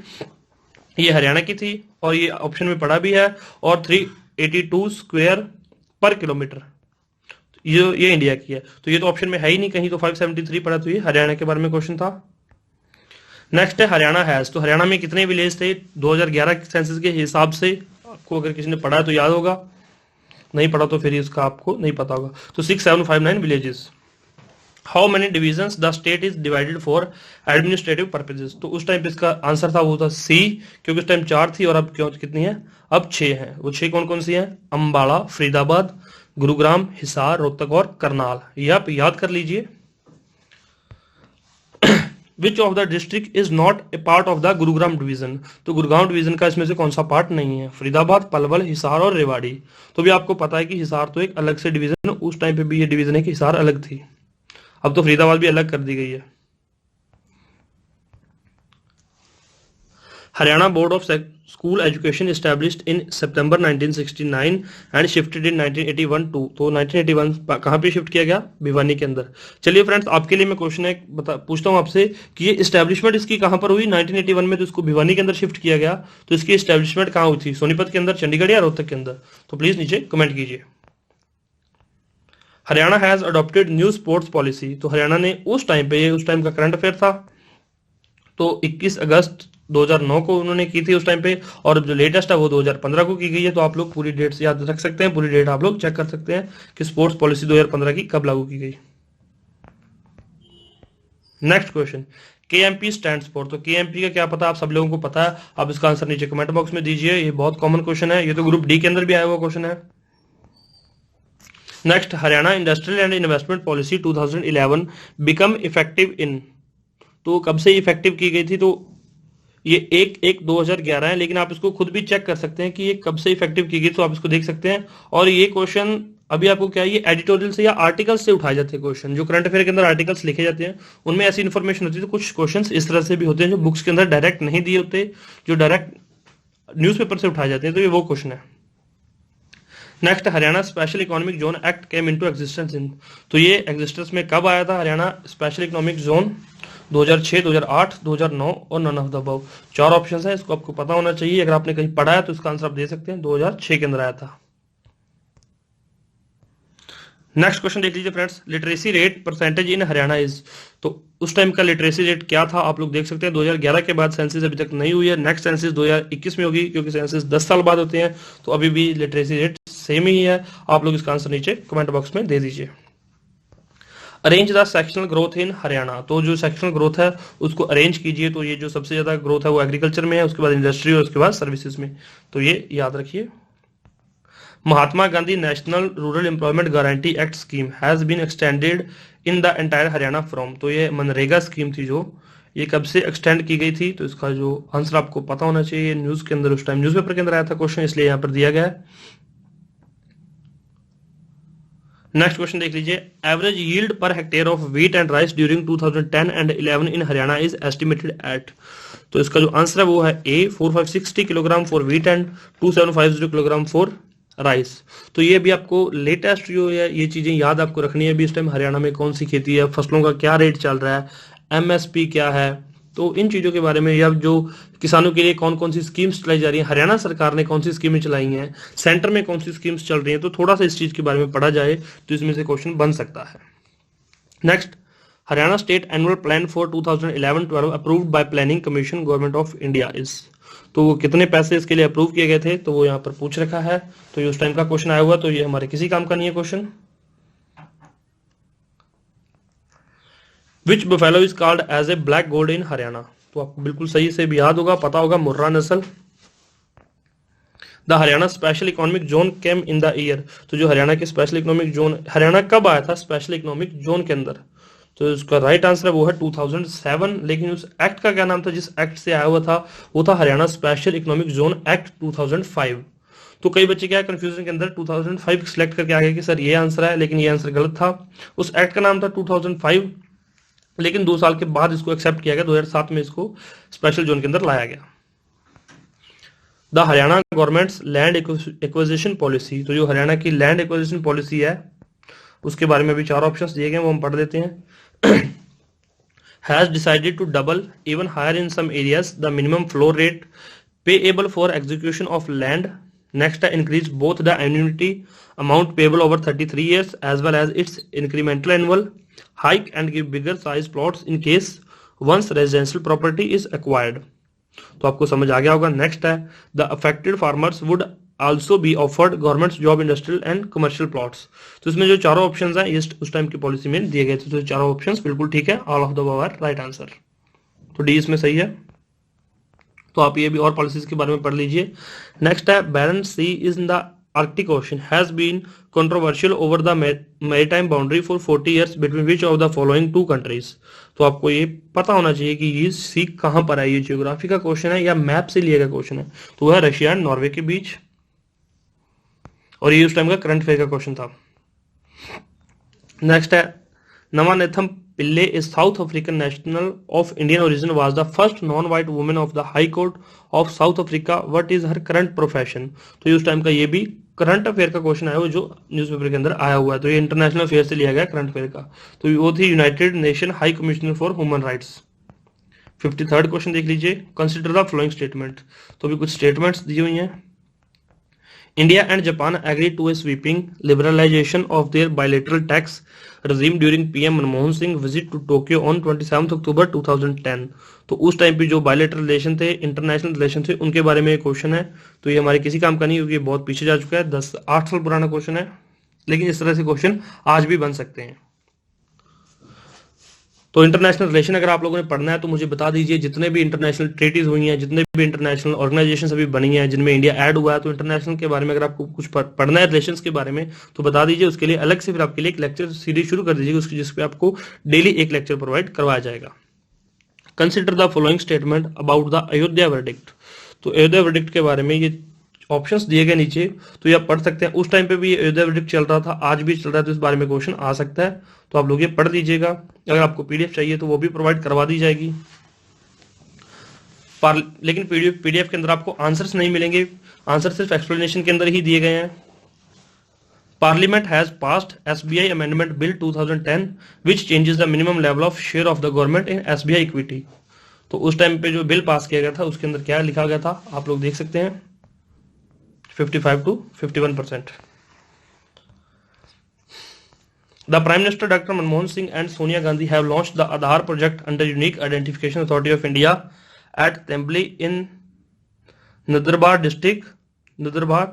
ये हरियाणा की थी, और ये ऑप्शन में पड़ा भी है। और 382 स्क्वायर पर किलोमीटर ये इंडिया की है, तो ये तो ऑप्शन में है ही नहीं कहीं, तो 573 पड़ा, तो ये हरियाणा के बारे में क्वेश्चन था। नेक्स्ट है हरियाणा हैज। तो हरियाणा में कितने विलेज थे 2011 सेंसस के हिसाब से? आपको अगर किसी ने पढ़ा है तो याद होगा, नहीं पढ़ा तो फिर इसका आपको नहीं पता होगा। तो 6759 villages. How many divisions the state is divided for administrative purposes. तो उस टाइम पे इसका आंसर था वो था सी, क्योंकि उस टाइम 4 थी और अब क्यों कितनी है? अब 6 है। वो 6 कौन कौन सी है? अंबाला, फरीदाबाद, गुरुग्राम, हिसार, रोहतक और करनाल। ये आप याद कर लीजिए। विच of the district is not a part of the Gurugram division. तो गुरुग्राम डिवीजन का इसमें से कौन सा पार्ट नहीं है? फरीदाबाद, पलवल, हिसार और रेवाड़ी। तो भी आपको पता है कि हिसार तो एक अलग से डिवीजन, उस टाइम पे भी ये डिवीजन है कि हिसार अलग थी, अब तो फरीदाबाद भी अलग कर दी गई है। Haryana board of school education established in September 1969 and shifted in 1981 to. तो 1981 कहाँ पे शिफ्ट किया गया? भिवानी के अंदर। चलिए फ्रेंड्स, आपके लिए मैं क्वेश्चन पूछता हूँ आपसे कि ये एस्टैब्लिशमेंट इसकी कहाँ पर हुई? 1981 में तो इसको भिवानी के अंदर शिफ्ट किया गया, तो इसकी एस्टैब्लिशमेंट कहाँ हुई थी? सोनीपत के अंदर, चंडीगढ़ या रोहतक के अंदर? तो प्लीज नीचे कमेंट कीजिए। Haryana has adopted new sports policy. तो हरियाणा ने उस टाइम पे, उस टाइम का करंट अफेयर था, तो 21 अगस्त 2009 को उन्होंने की थी उस टाइम पे, और जो लेटेस्ट है वो 2015 को की गई है। तो आप लोग पूरी डेट से याद रख सकते हैं, पूरी डेट आप लोग चेक कर सकते हैं कि स्पोर्ट्स पॉलिसी 2015 की कब लागू की गई। Next question, KMP stands for. तो केएमपी का क्या पता? आप सब लोगों को पता है, आप इसका आंसर नीचे कमेंट बॉक्स में दीजिए। ये बहुत कॉमन क्वेश्चन है, ये तो ग्रुप डी के अंदर भी आया हुआ क्वेश्चन है। Next, Haryana industrial and investment policy 2011 become effective in. तो कब से इफेक्टिव की गई थी? तो ये 1/1/2011 है, लेकिन आप इसको खुद भी चेक कर सकते हैं कि ये कब से इफेक्टिव की गई, तो आप इसको देख सकते हैं। और ये क्वेश्चन अभी आपको क्या है, ये एडिटोरियल से या आर्टिकल्स से उठाए जाते हैं क्वेश्चन, जो करंट अफेयर के अंदर आर्टिकल्स लिखे जाते हैं उनमें ऐसी इन्फॉर्मेशन होती है। तो कुछ क्वेश्चन इस तरह से भी होते हैं जो बुक्स के अंदर डायरेक्ट नहीं दिए होते, जो डायरेक्ट न्यूज़पेपर से उठाए जाते हैं, तो ये वो क्वेश्चन है। Next, Haryana special economic zone act came into existence in, तो ये एग्जिस्टेंस में कब आया था हरियाणा स्पेशल इकोनॉमिक जोन? 2006, 2008, 2009 और नन ऑफ द अबव। चार ऑप्शंस है, इसको आपको पता होना चाहिए। अगर आपने कहीं पढ़ा है तो इसका आंसर आप दे सकते हैं, 2006 के अंदर आया था। नेक्स्ट क्वेश्चन देख लीजिए friends, literacy rate percentage in Haryana is, तो उस टाइम का लिटरेसी रेट क्या था आप लोग देख सकते हैं। 2011 के बाद सेंसस अभी तक नहीं हुई है, नेक्स्ट सेंसस 2021 में होगी, क्योंकि सेंसस 10 साल बाद होते हैं, तो अभी भी लिटरेसी रेट सेम ही है। आप लोग इसका आंसर नीचे कमेंट बॉक्स में दे दीजिए। Arrange the sectional growth in Haryana, तो जो सेक्शनल ग्रोथ है उसको अरेंज कीजिए। तो ये जो सबसे ज्यादा ग्रोथ है वो एग्रीकल्चर में है, उसके बाद इंडस्ट्री और उसके बाद सर्विसेज में, तो ये याद रखिए। Mahatma Gandhi national rural employment guarantee act scheme has been extended in the entire Haryana from, तो ये मनरेगा स्कीम थी जो, ये कब से एक्सटेंड की गई थी? तो इसका जो आंसर आपको पता होना चाहिए। न्यूज के अंदर उस टाइम न्यूज़पेपर के अंदर आया था क्वेश्चन, इसलिए यहाँ पर दिया गया है। नेक्स्ट क्वेश्चन देख लीजिए, average yield per hectare of wheat and rice during 2010 and 11 in Haryana is estimated at, तो इसका जो आंसर है वो है ए 4560 kilogram for wheat and 2750 kilogram for rice. तो ये भी आपको लेटेस्ट जो है ये चीजें याद आपको रखनी है। अभी इस टाइम हरियाणा में कौन सी खेती है, फसलों का क्या रेट चल रहा है, एमएसपी क्या है, तो इन चीजों के बारे में, या जो किसानों के लिए कौन कौन सी स्कीम्स चलाई जा रही है, हरियाणा सरकार ने कौन सी स्कीमें चलाई हैं, सेंटर में कौन सी स्कीम्स चल रही हैं, तो थोड़ा सा इस चीज के बारे में पढ़ा जाए तो इसमें से क्वेश्चन बन सकता है। Next, Haryana state annual plan for 2011-12 approved by planning commission government of India is, तो वो कितने पैसे इसके लिए अप्रूव किए गए थे, तो वो यहाँ पर पूछ रखा है। तो ये उस टाइम का क्वेश्चन आया हुआ, तो ये हमारे किसी काम का नहीं है question. Which buffalo is called as a black gold in Haryana, तो आपको बिल्कुल सही से भी याद होगा, पता होगा, मुर्रा नस्ल। The Haryana special economic zone came in the year, तो जो हरियाणा के स्पेशल इकोनॉमिक जोन, हरियाणा कब आया था स्पेशल इकोनॉमिक जोन के अंदर, तो इसका राइट आंसर है वो है 2007। लेकिन उस एक्ट का क्या नाम था जिस एक्ट से आया हुआ था, वो था Haryana special economic zone act 2005। तो कई बच्चे क्या कंफ्यूजन के अंदर 2005 सिलेक्ट करके आ गए कि सर ये आंसर है, लेकिन ये आंसर गलत था। उस एक्ट का नाम था 2005, लेकिन 2 साल के बाद इसको एक्सेप्ट किया गया, 2007 में इसको स्पेशल जोन के अंदर लाया गया। The Haryana governments land acquisition policy, तो जो हरियाणा की लैंड एक्विजिशन पॉलिसी है उसके बारे में भी 4 ऑप्शंस दिए गए, वो हम पढ़ देते हैं। Has decided to double even higher in some areas the minimum floor rate payable for execution of land. Next है increase both the annuity amount payable over 33 years as well as its incremental annual hike and give bigger size plots in case once residential property is acquired, तो आपको समझ आ गया होगा। Next है the affected farmers would also be offered government job industrial and commercial plots, तो इसमें जो चारों ऑप्शंस हैं ये उस टाइम की पॉलिसी में दिए गए थे, तो चारों ऑप्शंस बिल्कुल ठीक है, all of the above are right answer, तो डी इसमें सही है। तो आप ये भी और पॉलिसीज के बारे में पढ़ लीजिए। नेक्स्ट है Barents sea is in the Arctic ocean has been controversial over the maritime boundary for 40 years between which of the following 2 countries, तो आपको ये पता होना चाहिए कि ये सी कहां पर है, ये जियोग्राफी का क्वेश्चन है या मैप से लिया गया क्वेश्चन है, तो वह रशिया एंड नॉर्वे के बीच, और ये उस टाइम का करंट अफेयर का क्वेश्चन था। नेक्स्ट है Navanethem Pillay is South African national of Indian origin was the first non white women of the high court of South Africa, what is her current profession, तो ये उस टाइम का ये भी करंट अफेयर का क्वेश्चन आया हुआ जो न्यूज़पेपर के अंदर आया हुआ है, तो ये इंटरनेशनल अफेयर से लिया गया करंट अफेयर का, तो वो थी United nation high commissioner for human rights. 53rd question देख लीजिए, कंसिडर द फॉलोइंग स्टेटमेंट, तो अभी कुछ स्टेटमेंट्स दी हुई हैं। India and Japan agreed to a sweeping liberalization of their bilateral tax regime during PM Manmohan Singh visit to Tokyo on 27 October 2010, तो उस time पे जो बायलेटरल रिलेशन थे, इंटरनेशनल रिलेशन थे, उनके बारे में क्वेश्चन है, तो ये हमारे किसी काम का नहीं, क्योंकि बहुत पीछे जा चुका है, 8 साल पुराना क्वेश्चन है, लेकिन इस तरह से क्वेश्चन आज भी बन सकते हैं। तो इंटरनेशनल रिलेशन अगर आप लोगों ने पढ़ना है तो मुझे बता दीजिए, जितने भी इंटरनेशनल ट्रीटीज हुई हैं, जितने भी इंटरनेशनल ऑर्गेनाइजेशन अभी बनी हैं जिनमें इंडिया ऐड हुआ है, तो इंटरनेशनल के बारे में अगर आपको कुछ पढ़ना है रिलेशंस के बारे में तो बता दीजिए, उसके लिए अलग से फिर आपके लिए एक लेक्चर सीरीज शुरू कर दीजिएगा, उसकी जिसपे आपको डेली एक लेक्चर प्रोवाइड करवाया जाएगा। Consider the following statement about the Ayodhya verdict, तो अयोध्या वर्डिक्ट के बारे में ये ऑप्शंस दिए गए नीचे, तो ये आप पढ़ सकते हैं। उस टाइम पे भी अयोध्या वर्डिक्ट चल रहा था, आज भी चल रहा है, तो इस बारे में क्वेश्चन आ सकता है, तो आप लोग ये पढ़ लीजिएगा। अगर आपको पीडीएफ चाहिए तो वो भी प्रोवाइड करवा दी जाएगी, लेकिन पीडीएफ के अंदर आपको आंसर्स नहीं मिलेंगे, आंसर सिर्फ एक्सप्लेनेशन के अंदर ही दिए गए हैं। Parliament has passed SBI Amendment Bill 2010 which changes the minimum level of share of the government in SBI equity. तो उस टाइम पे जो बिल पास किया गया था उसके अंदर क्या लिखा गया था आप लोग देख सकते हैं 55 to 51%. The Prime Minister Dr. Manmohan Singh and Sonia Gandhi have launched the Aadhaar project under Unique Identification Authority of India at Tembli in Nandurbar district. Nandurbar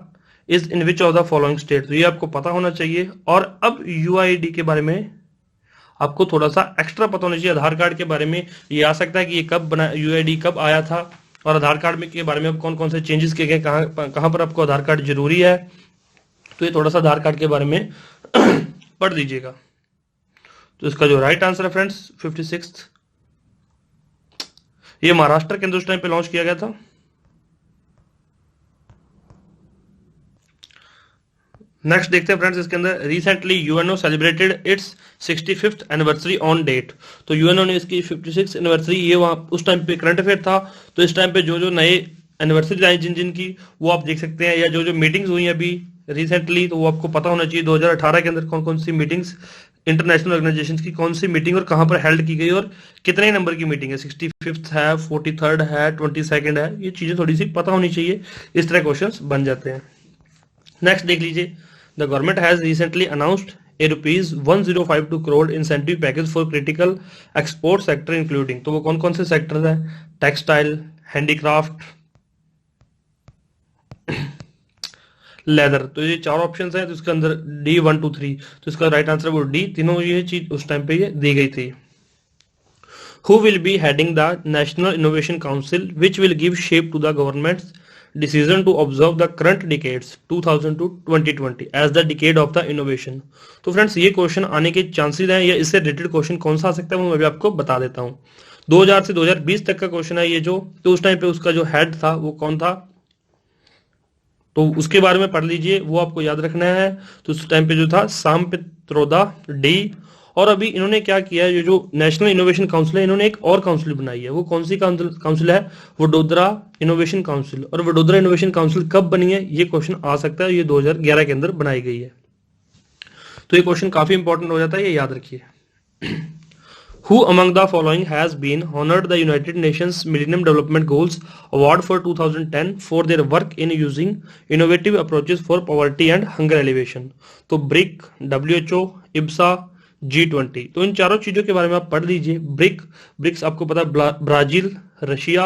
is in which of the following state? तो ये आपको पता होना चाहिए. और अब UID के बारे में आपको थोड़ा सा एक्स्ट्रा पता होना चाहिए. आधार कार्ड के बारे में ये आ सकता है कि ये कब बना, UID कब आया था, और आधार कार्ड में के बारे में अब कौन कौन से चेंजेस किए गए, कहाँ पर आपको आधार कार्ड जरूरी है. तो ये थोड़ा सा आधार कार्ड के बारे में पढ़ लीजिएगा. तो इसका जो राइट आंसर है फ्रेंड्स 56, ये महाराष्ट्र के अंदर उस टाइम पे लॉन्च किया गया था. नेक्स्ट देखते हैं फ्रेंड्स इसके अंदर. Recently UNO celebrated its 65th anniversary on date. तो यूएनओ ने इसकी 56th एनिवर्सरी, ये वहां उस टाइम पे करंट अफेयर था. तो इस टाइम पे जो जो नए एनिवर्सरी आई जिन जिन की वो आप देख सकते हैं, या जो जो मीटिंग्स हुई अभी रिसेंटली, तो वो आपको पता होना चाहिए 2018 के अंदर कौन कौन सी मीटिंग्स इंटरनेशनल ऑर्गेनाइजेशन की कौन सी मीटिंग और कहां पर हेल्ड की गई और कितने नंबर की मीटिंग है, 65th है, 43rd है, 22nd है. ये चीजें थोड़ी सी पता होनी चाहिए, इस तरह क्वेश्चंस बन जाते हैं. नेक्स्ट देख लीजिए. The government has recently announced a rupees 1052 crore incentive package for critical export sector including. तो वो कौन कौन से सेक्टर हैं? Textile, handicraft, leather. तो ये चार ऑप्शंस हैं. तो इसके अंदर D 1 2 3, तो इसका राइट आंसर वो D. तीनों ये चीज उस टाइम पे ये दी गई थी. Who will be heading the National Innovation Council which will give shape to the government's decision to observe the current decades 2000 to 2020 as the decade of the innovation. तो फ्रेंड्स ये क्वेश्चन आने के chances हैं, या इससे related question कौन सा आ सकता है वो मैं भी आपको बता देता हूं. 2000 से 2020 तक का क्वेश्चन है ये जो. तो उस टाइम पे उसका जो हेड था वो कौन था, तो उसके बारे में पढ़ लीजिए, वो आपको याद रखना है. तो उस टाइम पे जो था साम पित्रोदा डी. और अभी इन्होंने क्या किया है, ये जो नेशनल इनोवेशन काउंसिल है, इन्होंने एक और काउंसिल बनाई है. वो कौन सी काउंसिल है? Vadodara innovation council. और वडोदरा इनोवेशन काउंसिल कब बनी है ये क्वेश्चन आ सकता है. ये 2011 के अंदर बनाई गई है. तो ये क्वेश्चन काफी इंपॉर्टेंट हो जाता है, ये याद रखिए. Who among the following has been honored the United Nations Millennium Development Goals Award for 2010 for their work in using innovative approaches for poverty and hunger alleviation? तो BRIC, WHO, IBSA, G20. तो इन चारों चीजों के बारे में आप पढ़ लीजिए. ब्रिक्स आपको पता है ब्राजील, रशिया,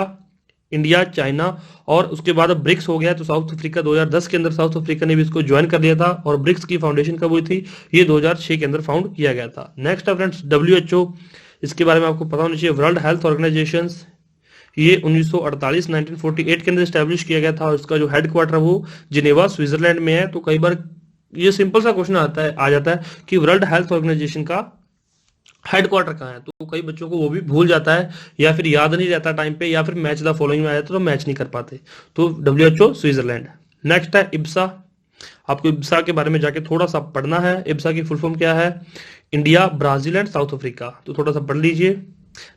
इंडिया, चाइना, और उसके बाद अब ब्रिक्स हो गया. तो साउथ अफ्रीका 2010 के अंदर साउथ अफ्रीका ने भी इसको ज्वाइन कर लिया था. और ब्रिक्स की फाउंडेशन कब हुई थी? ये 2006 के अंदर फाउंड किया गया था. नेक्स्ट है फ्रेंड्स WHO. इसके बारे में आपको पता होना चाहिए. वर्ल्ड हेल्थ ऑर्गेनाइजेशन, ये 1948 1948 के अंदर स्टैब्लिश किया गया था. और इसका जो हेडक्वार्टर है वो जिनेवा स्विट्जरलैंड में है. तो कई बार ये सिंपल सा क्वेश्चन आ जाता है कि वर्ल्ड हेल्थ ऑर्गेनाइजेशन का हेडक्वार्टर कहाँ है. तो कई बच्चों को वो भी भूल जाता है, या फिर याद नहीं रहता टाइम पे, या फिर मैच द फॉलोइंग में आया तो मैच नहीं कर पाते. तो WHO स्विट्जरलैंड. नेक्स्ट है IBSA. आपको IBSA के बारे में जाके थोड़ा सा पढ़ना है. IBSA की फुल फॉर्म क्या है? India, Brazil and south Africa. तो थोड़ा सा पढ़ लीजिए.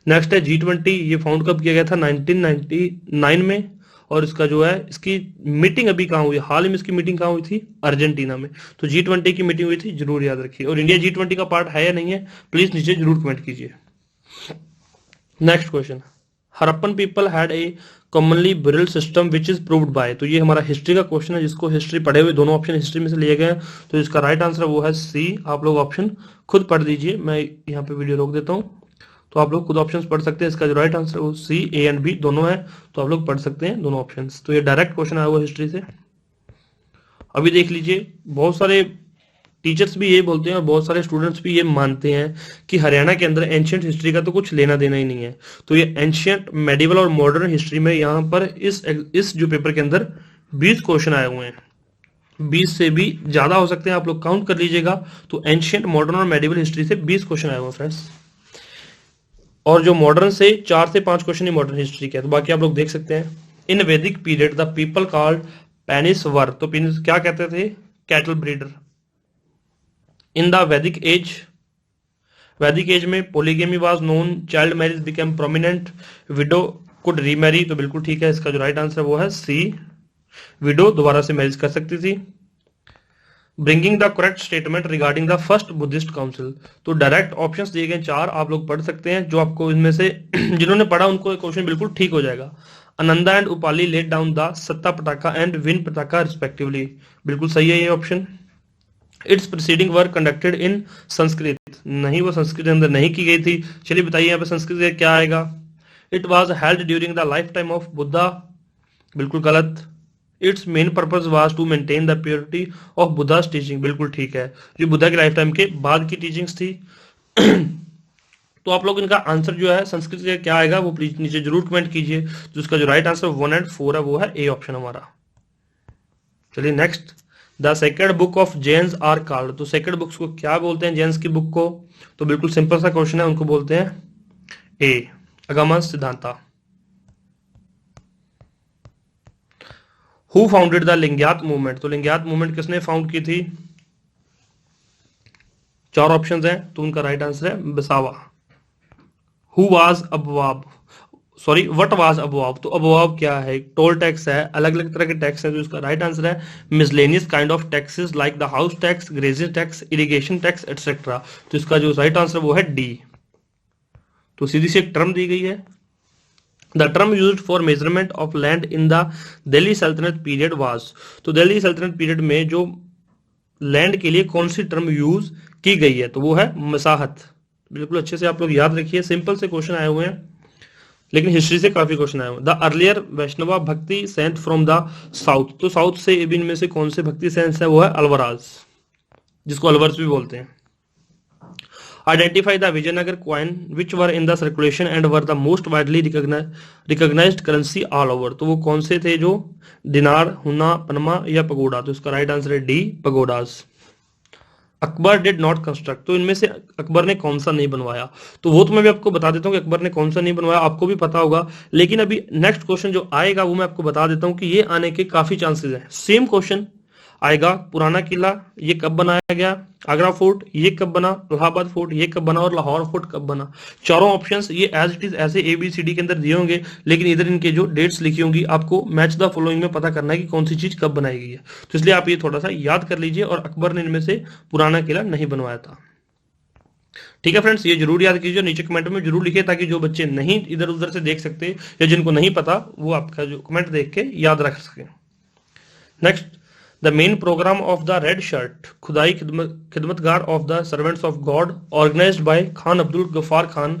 नेक्स्ट है G20. ये फाउंड कब किया गया था? 1999 में. और इसका जो है इसकी मीटिंग अभी कहाँ हुई? हाल ही में इसकी मीटिंग कहाँ हुई थी? अर्जेंटीना में. तो G20 की मीटिंग हुई थी, जरूर याद रखिए. और इंडिया G20 का पार्ट है या नहीं है प्लीज नीचे जरूर कमेंट कीजिए. Next question. Harappan people had a commonly burial system which is proved bye. तो ये हमारा हिस्ट्री का क्वेश्चन है, जिसको हिस्ट्री पढ़े हुए दोनों ऑप्शन हिस्ट्री में से लिए गए हैं. तो इसका राइट आंसर वो है C. आप लोग ऑप्शन खुद पढ़ लीजिए, मैं यहाँ पे वीडियो रोक देता हूँ. तो आप लोग खुद ऑप्शंस पढ़ सकते हैं. इसका जो राइट आंसर है वो C, A एंड B दोनों है. तो आप लोग पढ़ सकते हैं दोनों ऑप्शंस. तो ये डायरेक्ट क्वेश्चन आया हुआ हिस्ट्री से. अभी देख लीजिए, बहुत सारे टीचर्स भी ये बोलते हैं और बहुत सारे स्टूडेंट्स भी ये मानते हैं कि हरियाणा के अंदर एंशियंट हिस्ट्री का तो कुछ लेना देना ही नहीं है. तो ये एंशियंट, मेडिवल और मॉडर्न हिस्ट्री में यहाँ पर इस जो पेपर के अंदर 20 क्वेश्चन आए हुए हैं. 20 से भी ज्यादा हो सकते हैं, आप लोग काउंट कर लीजिएगा. तो एंशियंट, मॉडर्न और मेडिवल हिस्ट्री से 20 क्वेश्चन आए हुए हैं फ्रेंड्स. और जो मॉडर्न से 4 से 5 क्वेश्चन ही मॉडर्न हिस्ट्री के. तो बाकी आप लोग देख सकते हैं. In Vedic period the people called Panis were. तो पेनिस क्या कहते थे? Cattle breeder. In the Vedic age में polygamy was known, child marriage became prominent, widow could remarry. तो बिल्कुल ठीक है. इसका जो राइट आंसर वो है C. विडो दोबारा से मैरिज कर सकती थी. Bringing the correct statement regarding the first Buddhist council. तो डायरेक्ट ऑप्शंस दिए गए चार, आप लोग पढ़ सकते हैं, जो आपको इनमें से जिन्होंने पढ़ा उनको क्वेश्चन बिल्कुल ठीक हो जाएगा। Ananda and Upali let down the Sutta Pitaka and win पटाखा रिस्पेक्टिवली, बिल्कुल सही है ये option. It's preceding work conducted in Sanskrit, नहीं वो संस्कृत के अंदर नहीं की गई थी। चलिए बताइए यहाँ पे संस्कृत का क्या आएगा। It was held during the life time of Buddha, बिल्कुल गलत। Its main purpose was to maintain the purity of Buddha's teaching, बिल्कुल ठीक है, जो बुद्धा की लाइफ टाइम के बाद की टीचिंग्स थी। तो आप लोग इनका आंसर जो है संस्कृत का क्या आएगा वो प्लीज नीचे जरूर कमेंट कीजिए। तो इसका जो राइट आंसर 1 और 4 है वो है ए ऑप्शन हमारा। चलिए next, the second book of Jains are called. तो सेकेंड बुक्स को क्या बोलते हैं जेन्स की बुक को, तो बिल्कुल सिंपल सा क्वेश्चन है, उनको बोलते हैं A Agam Siddhanta. Who founded the Lingayat movement, तो लिंग्यात मूवमेंट किसने फाउंड की थी, चार ऑप्शंस हैं, तो उनका राइट आंसर है Basava. Who was abwab, sorry what was abwab, तो अबवाब क्या है, टोल टैक्स है, अलग अलग तरह के टैक्स है, तो इसका राइट आंसर है miscellaneous kind of taxes like the house tax, grazing tax, irrigation tax etcetera. तो इसका जो राइट आंसर वो है डी। तो सीधी सी एक टर्म दी गई है, the term used for measurement of land in the Delhi सल्तनत पीरियड वाज। तो दिल्ली सल्तनत पीरियड में जो लैंड के लिए कौन सी टर्म यूज की गई है, तो वो है मसाहत। बिल्कुल अच्छे से आप लोग याद रखिए, सिंपल से क्वेश्चन आए हुए हैं लेकिन हिस्ट्री से काफी क्वेश्चन आए हुए हैं। द अर्लियर वैष्णवा भक्ति सेंट फ्रॉम द साउथ, तो साउथ से इनमें से कौन से भक्ति सेंस है, वो है अलवराज, जिसको अलवर्स भी बोलते हैं। Identify the Vijayanagara coin which were in the circulation and were the most widely recognised currency all over. तो वो कौन से थे, जो दिनार, हुना, पनमा या पगोडा। तो इसका राइट आंसर है D pagodas. Akbar did not construct, तो इनमें से अकबर ने कौन सा नहीं बनवाया, तो वो तो मैं भी आपको बता देता हूँ कि अकबर ने कौन सा नहीं बनवाया, आपको भी पता होगा। लेकिन अभी नेक्स्ट क्वेश्चन जो आएगा वो मैं आपको बता देता हूँ कि ये आने के काफी चांसेस हैं। सेम क्वेश्चन आएगा, पुराना किला ये कब बनाया गया, आगरा फोर्ट ये कब बना, इलाहाबाद फोर्ट ये कब बना, और लाहौर फोर्ट कब बना। चारों ऑप्शंस ये एज इट इज ऐसे ABCD के अंदर दिए होंगे, लेकिन इधर इनके जो डेट्स लिखी होंगी आपको मैच द फॉलोइंग में पता करना है कि कौन सी चीज कब बनाई गई है। तो इसलिए आप ये थोड़ा सा याद कर लीजिए, और अकबर ने इनमें से पुराना किला नहीं बनवाया था। ठीक है फ्रेंड्स, ये जरूर याद कीजिए, नीचे कमेंट में जरूर लिखिए, ताकि जो बच्चे नहीं इधर उधर से देख सकते या जिनको नहीं पता वो आपका जो कमेंट देख के याद रख सके। Next, the main programme of the red shirt Khudai Khidmatgar of the servants of God organised by Khan Abdul Gaffar Khan.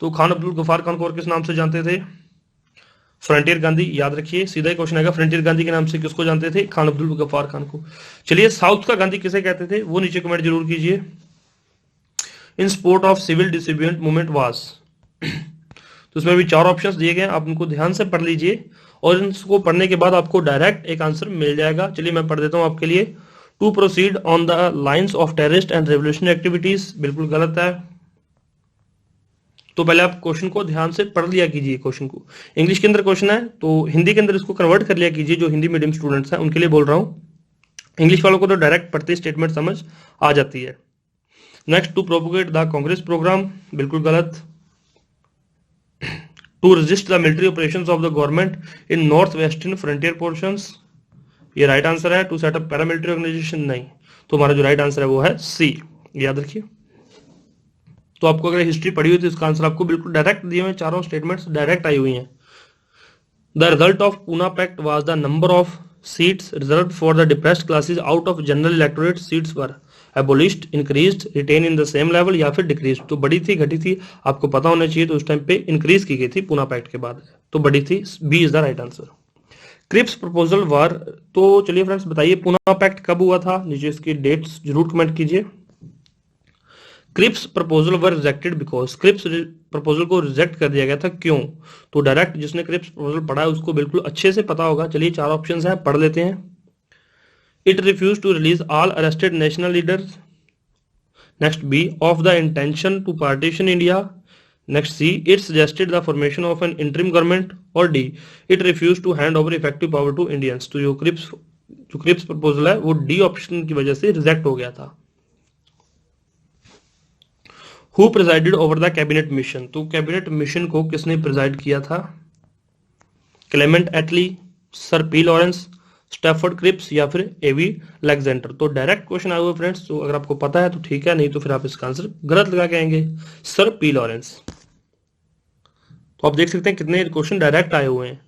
तो खान अब्दुल गफार खान को और किस नाम से जानते थे, फ्रंटियर गांधी। याद रखिए, सीधा ही क्वेश्चन आएगा, फ्रंटियर गांधी के नाम से किसको जानते थे, खान अब्दुल गफार खान को। चलिए, साउथ का गांधी किसे कहते थे वो नीचे कमेंट जरूर कीजिए। In support of civil disobedient movement was, तो इसमें भी चार ऑप्शंस दिए गए हैं, आप उनको ध्यान से पढ़ लीजिए, और इनको पढ़ने के बाद आपको डायरेक्ट एक आंसर मिल जाएगा। चलिए मैं पढ़ देता हूं आपके लिए। To proceed on the lines of terrorist and revolutionary activities, बिल्कुल गलत है। तो पहले आप क्वेश्चन को ध्यान से पढ़ लिया कीजिए, क्वेश्चन को इंग्लिश के अंदर क्वेश्चन है तो हिंदी के अंदर इसको कन्वर्ट कर लिया कीजिए, जो हिंदी मीडियम स्टूडेंट्स हैं उनके लिए बोल रहा हूं। इंग्लिश वालों को तो डायरेक्ट पढ़ते स्टेटमेंट समझ आ जाती है। Next, to propagate the Congress programme, बिल्कुल गलत। To resist the military operations of the government in north western frontier portions, ये राइट आंसर है। टू सेटअप पैरामिलिट्री ऑर्गेनाइजेशन, नहीं। तो हमारा जो राइट आंसर है वो है सी, याद रखिए। तो आपको अगर हिस्ट्री पढ़ी हुई तो इसका आंसर आपको बिल्कुल डायरेक्ट दिए हुए, चारों स्टेटमेंट्स डायरेक्ट आई हुई हैं। The result of Poona pact was the number of seats reserved for the depressed classes out of general electorate seats were abolished, increased, retain in the same level या फिर डिक्रीज। तो बड़ी थी घटी थी आपको पता होना चाहिए, तो उस टाइम पे इंक्रीज की गई थी पूना पैक्ट के बाद, तो बड़ी थी। B is the right answer. Cripps proposal were, तो चलिए फ्रेंड्स बताइए पूना पैक्ट कब हुआ था, नीचे इसकी डेट्स जरूर कमेंट कीजिए। Cripps proposal were rejected because, Cripps proposal को रिजेक्ट कर दिया गया था, क्यों। तो डायरेक्ट जिसने क्रिप्स प्रपोजल पढ़ा है उसको बिल्कुल अच्छे से पता होगा। चलिए चार ऑप्शंस हैं, पढ़ लेते हैं। It refuse to release all arrested national leaders, next B of the intention to partition India, next C it suggested the formation of an interim government, और D it refuse to hand over effective power to Indians. तो जो Cripps proposal है वो D option की वजह से reject हो गया था। Who presided over the cabinet mission, तो कैबिनेट मिशन को किसने प्रिजाइड किया था, Clement Attlee, sir P Lawrence, Stafford Cripps या फिर एवी अलेक्जेंडर। तो डायरेक्ट क्वेश्चन आए हुए फ्रेंड्स, तो अगर आपको पता है तो ठीक है, नहीं तो फिर आप इसका आंसर गलत लगा के आएंगे, सर पी लॉरेंस। तो आप देख सकते हैं कितने क्वेश्चन डायरेक्ट आए हुए हैं।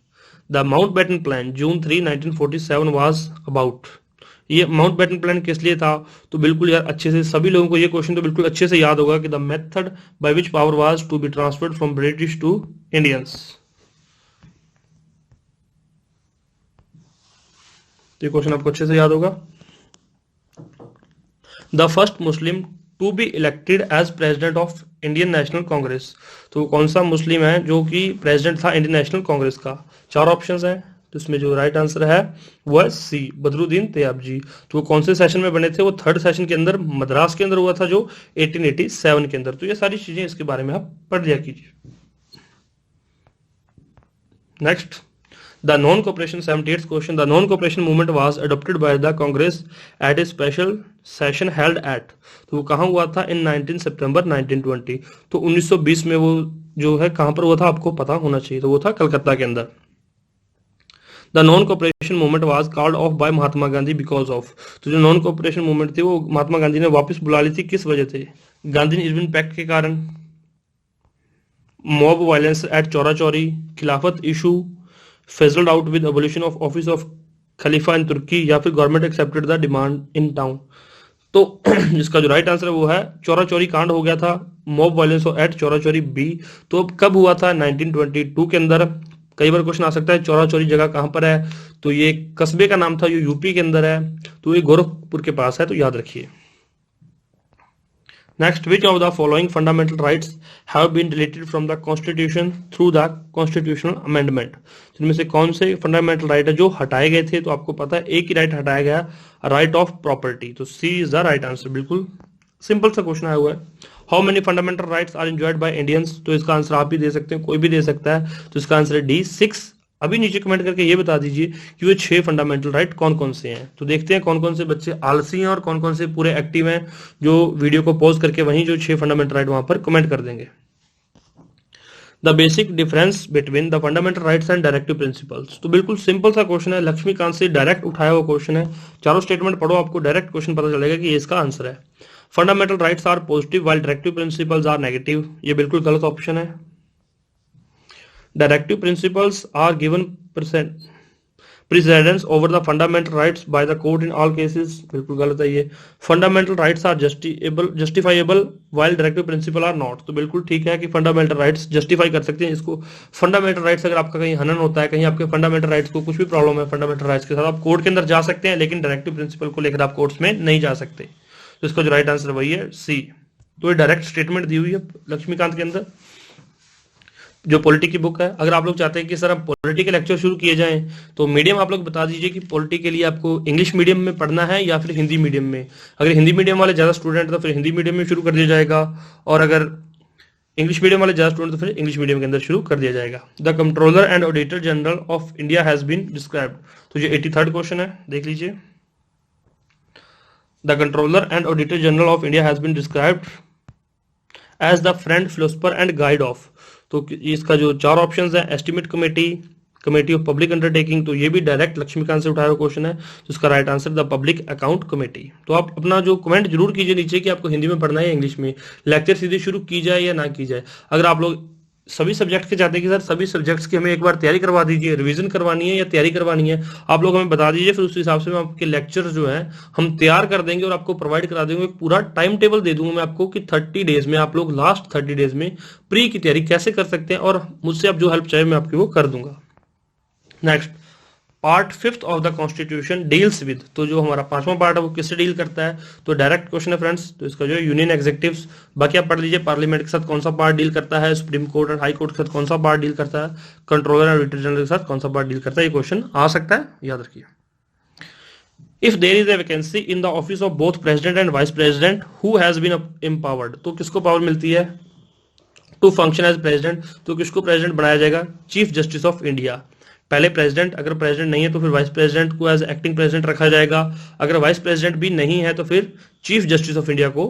The Mountbatten plan June 3 1947 was about. ये माउंटबेटन प्लान किस लिए था? तो बिल्कुल यार अच्छे से सभी लोगों को ये क्वेश्चन तो बिल्कुल अच्छे से याद होगा कि the method by which power was to be transferred from British to Indians. ये क्वेश्चन आपको अच्छे से याद होगा। The first Muslim to be elected as president of Indian National Congress. तो कौन सा मुस्लिम है जो कि प्रेसिडेंट था इंडियन नेशनल कांग्रेस का? चार ऑप्शंस हैं, तो इसमें जो राइट आंसर है वो है सी, बदरुद्दीन तैयबजी। तो वो कौन से सेशन में बने थे? वो थर्ड सेशन के अंदर मद्रास के अंदर हुआ था, जो 1887 के अंदर। तो ये सारी चीजें इसके बारे में आप पढ़ लिया कीजिए। Next, the non cooperation 78th question, the non cooperation movement was adopted by the Congress at a special session held at. तो वो कहाँ हुआ था? इन 19 सितंबर 1920। तो 1920 में वो जो है कहाँ पर हुआ था आपको पता होना चाहिए, तो वो था कलकत्ता के अंदर। The non cooperation movement was called off by Mahatma Gandhi because of. तो जो नॉन कॉपरेशन मूवमेंट थी वो महात्मा गांधी ने वापस बुला ली थी, किस वजह से? गांधी इरविन पैक्ट के कारण, mob violence at Chaura Chauri, Khilafat issue, fizzled out with abolition of office of Khalifa in Turkey, या फिर government accepted the demand in town. तो इसका जो राइट आंसर है वो है चौरा चौरी कांड हो गया था, mob violence at Chaura Chauri B. तो कब हुआ था? 1922 के अंदर। कई बार क्वेश्चन आ सकता है चौरा चौरी जगह कहां पर है, तो ये कस्बे का नाम था, ये यूपी के अंदर है, तो ये गोरखपुर के पास है, तो याद रखिए। Next, which of the following fundamental rights have been deleted from the constitution through the constitutional amendment. जिनमें से कौन से फंडामेंटल राइट है जो हटाए गए थे? तो आपको पता है एक ही राइट हटाया गया, राइट ऑफ प्रॉपर्टी। तो C is the right answer. बिल्कुल सिंपल सा क्वेश्चन आया हुआ है। How many fundamental rights are enjoyed by Indians. तो इसका आंसर आप ही दे सकते हैं, कोई भी दे सकता है। तो इसका आंसर है डी, 6। अभी नीचे कमेंट करके ये बता दीजिए कि वो 6 फंडामेंटल राइट कौन कौन से हैं। तो देखते हैं कौन कौन से बच्चे आलसी हैं और कौन कौन से पूरे एक्टिव हैं, जो वीडियो को पॉज करके वहीं जो 6 फंडामेंटल राइट वहां पर कमेंट कर देंगे। The basic difference between the fundamental rights and directive principles. तो बिल्कुल सिंपल सा क्वेश्चन है, लक्ष्मीकांत से डायरेक्ट उठाया हुआ क्वेश्चन है। चारों स्टेटमेंट पढ़ो, आपको डायरेक्ट क्वेश्चन पता चलेगा कि ये इसका आंसर है। Fundamental rights are positive while directive principles are negative. ये बिल्कुल गलत ऑप्शन है। Directive principles are given precedence over the fundamental rights by the court in all cases। बिल्कुल गलत है ये। Fundamental rights are justifiable while directive principle are not। तो बिल्कुल ठीक है कि fundamental rights justify कर सकते हैं इसको। fundamental rights अगर आपका कहीं हनन होता है, कहीं आपके fundamental rights को कुछ भी प्रॉब्लम है fundamental rights के साथ, आप कोर्ट के अंदर जा सकते हैं, लेकिन डायरेक्टिव प्रिंसिपल को लेकर आप कोर्ट्स में नहीं जा सकते। तो इसका जो राइट आंसर वही है सी। तो ये डायरेक्ट स्टेटमेंट दी हुई है लक्ष्मीकांत के अंदर, जो पॉलिटी की बुक है। अगर आप लोग चाहते हैं कि सर अब पॉलिटी के लेक्चर शुरू किए जाएं, तो मीडियम आप लोग बता दीजिए कि पॉलिटी के लिए आपको इंग्लिश मीडियम में पढ़ना है या फिर हिंदी मीडियम में। अगर हिंदी मीडियम वाले ज़्यादा स्टूडेंट तो फिर हिंदी मीडियम में शुरू कर दिया जाएगा, और अगर इंग्लिश मीडियम वाले ज़्यादा स्टूडेंट तो फिर इंग्लिश मीडियम के अंदर शुरू कर दिया जाएगा। The controller and auditor general of India has been described. तो ये 83rd क्वेश्चन है, देख लीजिए। The controller and auditor general of India has been described as the friend, philosopher and guide of. तो इसका जो 4 ऑप्शंस हैं, estimate committee, committee of public undertaking, तो ये भी डायरेक्ट लक्ष्मीकांत से उठाया हुआ क्वेश्चन है। तो इसका right answer the public account committee. तो आप अपना जो कमेंट जरूर कीजिए नीचे कि आपको हिंदी में पढ़ना है या इंग्लिश में, लेक्चर सीधे शुरू की जाए या ना की जाए। अगर आप लोग सभी सब्जेक्ट के चाहते हैं कि सर सभी सब्जेक्ट्स की हमें एक बार तैयारी करवा दीजिए, रिवीजन करवानी है या तैयारी करवानी है, आप लोग हमें बता दीजिए, फिर उस हिसाब से मैं आपके लेक्चर जो है हम तैयार कर देंगे और आपको प्रोवाइड करा देंगे। एक पूरा टाइम टेबल दे दूंगा मैं आपको कि 30 डेज में आप लोग लास्ट 30 डेज में प्री की तैयारी कैसे कर सकते हैं, और मुझसे आप जो हेल्प चाहे मैं आपकी वो कर दूंगा। Next, part 5th of the constitution deals with. तो जो हमारा 5वां पार्ट है वो किससे डील करता है? तो डायरेक्ट क्वेश्चन है फ्रेंड्स। तो इसका जो है यूनियन एग्जीक्यूटिव्स, बाकी आप पढ़ लीजिए पार्लियामेंट के साथ कौन सा पार्ट डील करता है, सुप्रीम कोर्ट और हाई कोर्ट के साथ कौन सा पार्ट डील करता है, कंट्रोलर और ऑडिटर जनरल के साथ कौन सा पार्ट डील करता है। ये क्वेश्चन आ सकता है, याद रखिए। If there is a vacancy in the office of both president and vice president who has been empowered. तो किसको पावर मिलती है टू फंक्शन एज प्रेसिडेंट? तो किसको प्रेसिडेंट बनाया जाएगा? Chief justice of India. पहले प्रेसिडेंट, अगर प्रेसिडेंट नहीं है तो फिर वाइस प्रेसिडेंट को एज एक्टिंग प्रेसिडेंट रखा जाएगा। अगर वाइस प्रेसिडेंट भी नहीं है तो फिर चीफ जस्टिस ऑफ इंडिया को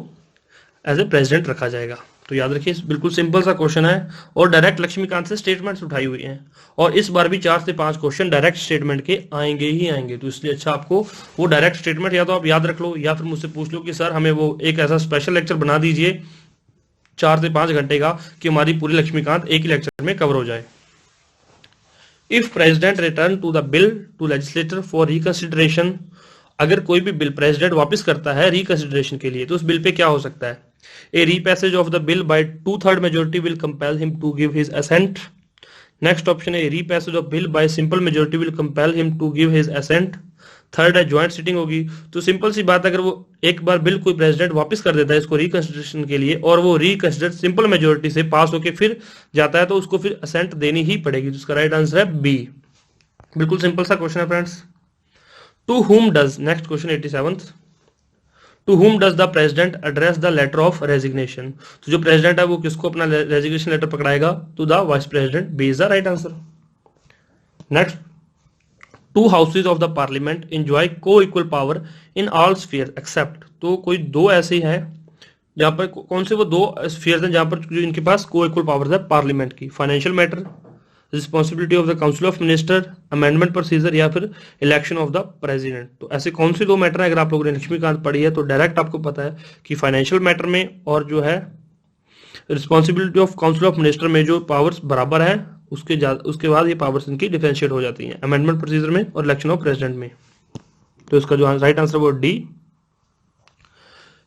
एज ए प्रेसिडेंट रखा जाएगा। तो याद रखिए बिल्कुल सिंपल सा क्वेश्चन है और डायरेक्ट लक्ष्मीकांत से स्टेटमेंट्स उठाई हुई हैं और इस बार भी 4 से 5 क्वेश्चन डायरेक्ट स्टेटमेंट के आएंगे ही आएंगे। तो इसलिए अच्छा आपको वो डायरेक्ट स्टेटमेंट या तो आप याद रख लो या फिर मुझसे पूछ लो कि सर हमें वो एक ऐसा स्पेशल लेक्चर बना दीजिए 4 से 5 घंटे का कि हमारी पूरी लक्ष्मीकांत एक ही लेक्चर में कवर हो जाए। If president return to the bill to legislator for reconsideration, अगर कोई भी बिल प्रेसिडेंट वापस करता है रिकंसिडरेशन के लिए तो उस बिल पे क्या हो सकता है? A repassage of the bill by 2/3 majority will compel him to give his assent. Next option है repassage of bill by simple majority will compel him to give his assent. Third है joint sitting होगी। तो simple सी बात, अगर वो एक बार bill कोई president वापस कर देता है इसको रिकंसिडरेशन के लिए और वो रिकंसिडर सिंपल मेजोरिटी से पास होकर फिर जाता है तो उसको फिर असेंट देनी ही पड़ेगी। तो उसका राइट आंसर है बी। बिल्कुल सिंपल सा क्वेश्चन है friends. To whom does, next question 87th, to whom does the president address the letter of resignation? तो जो प्रेसिडेंट है वो किसको अपना रेजिग्नेशन लेटर पकड़ाएगा? To the vice president. B is the right answer. Next, two houses of the parliament enjoy को equal power in all sphere except. तो कोई दो ऐसे हैं जहां पर कौन से वो दो स्फीयर हैं जहां पर जो इनके पास को इक्वल पावर है पार्लियामेंट की? Financial matter, responsibility of the council of minister, amendment procedure या फिर इलेक्शन ऑफ द प्रेसिडेंट। तो ऐसे कौन से दो मैटर है? अगर आप लोगों ने लक्ष्मीकांत पढ़ी है तो डायरेक्ट आपको पता है कि फाइनेंशियल मैटर में और जो है responsibility of council of minister में जो पावर्स बराबर है उसके बाद ये पावर्स इनकी डिफरेंशिएट हो जाती हैं अमेंडमेंट प्रोसीजर में और इलेक्शन ऑफ प्रेसिडेंट में। तो इसका जो राइट आंसर वो डी।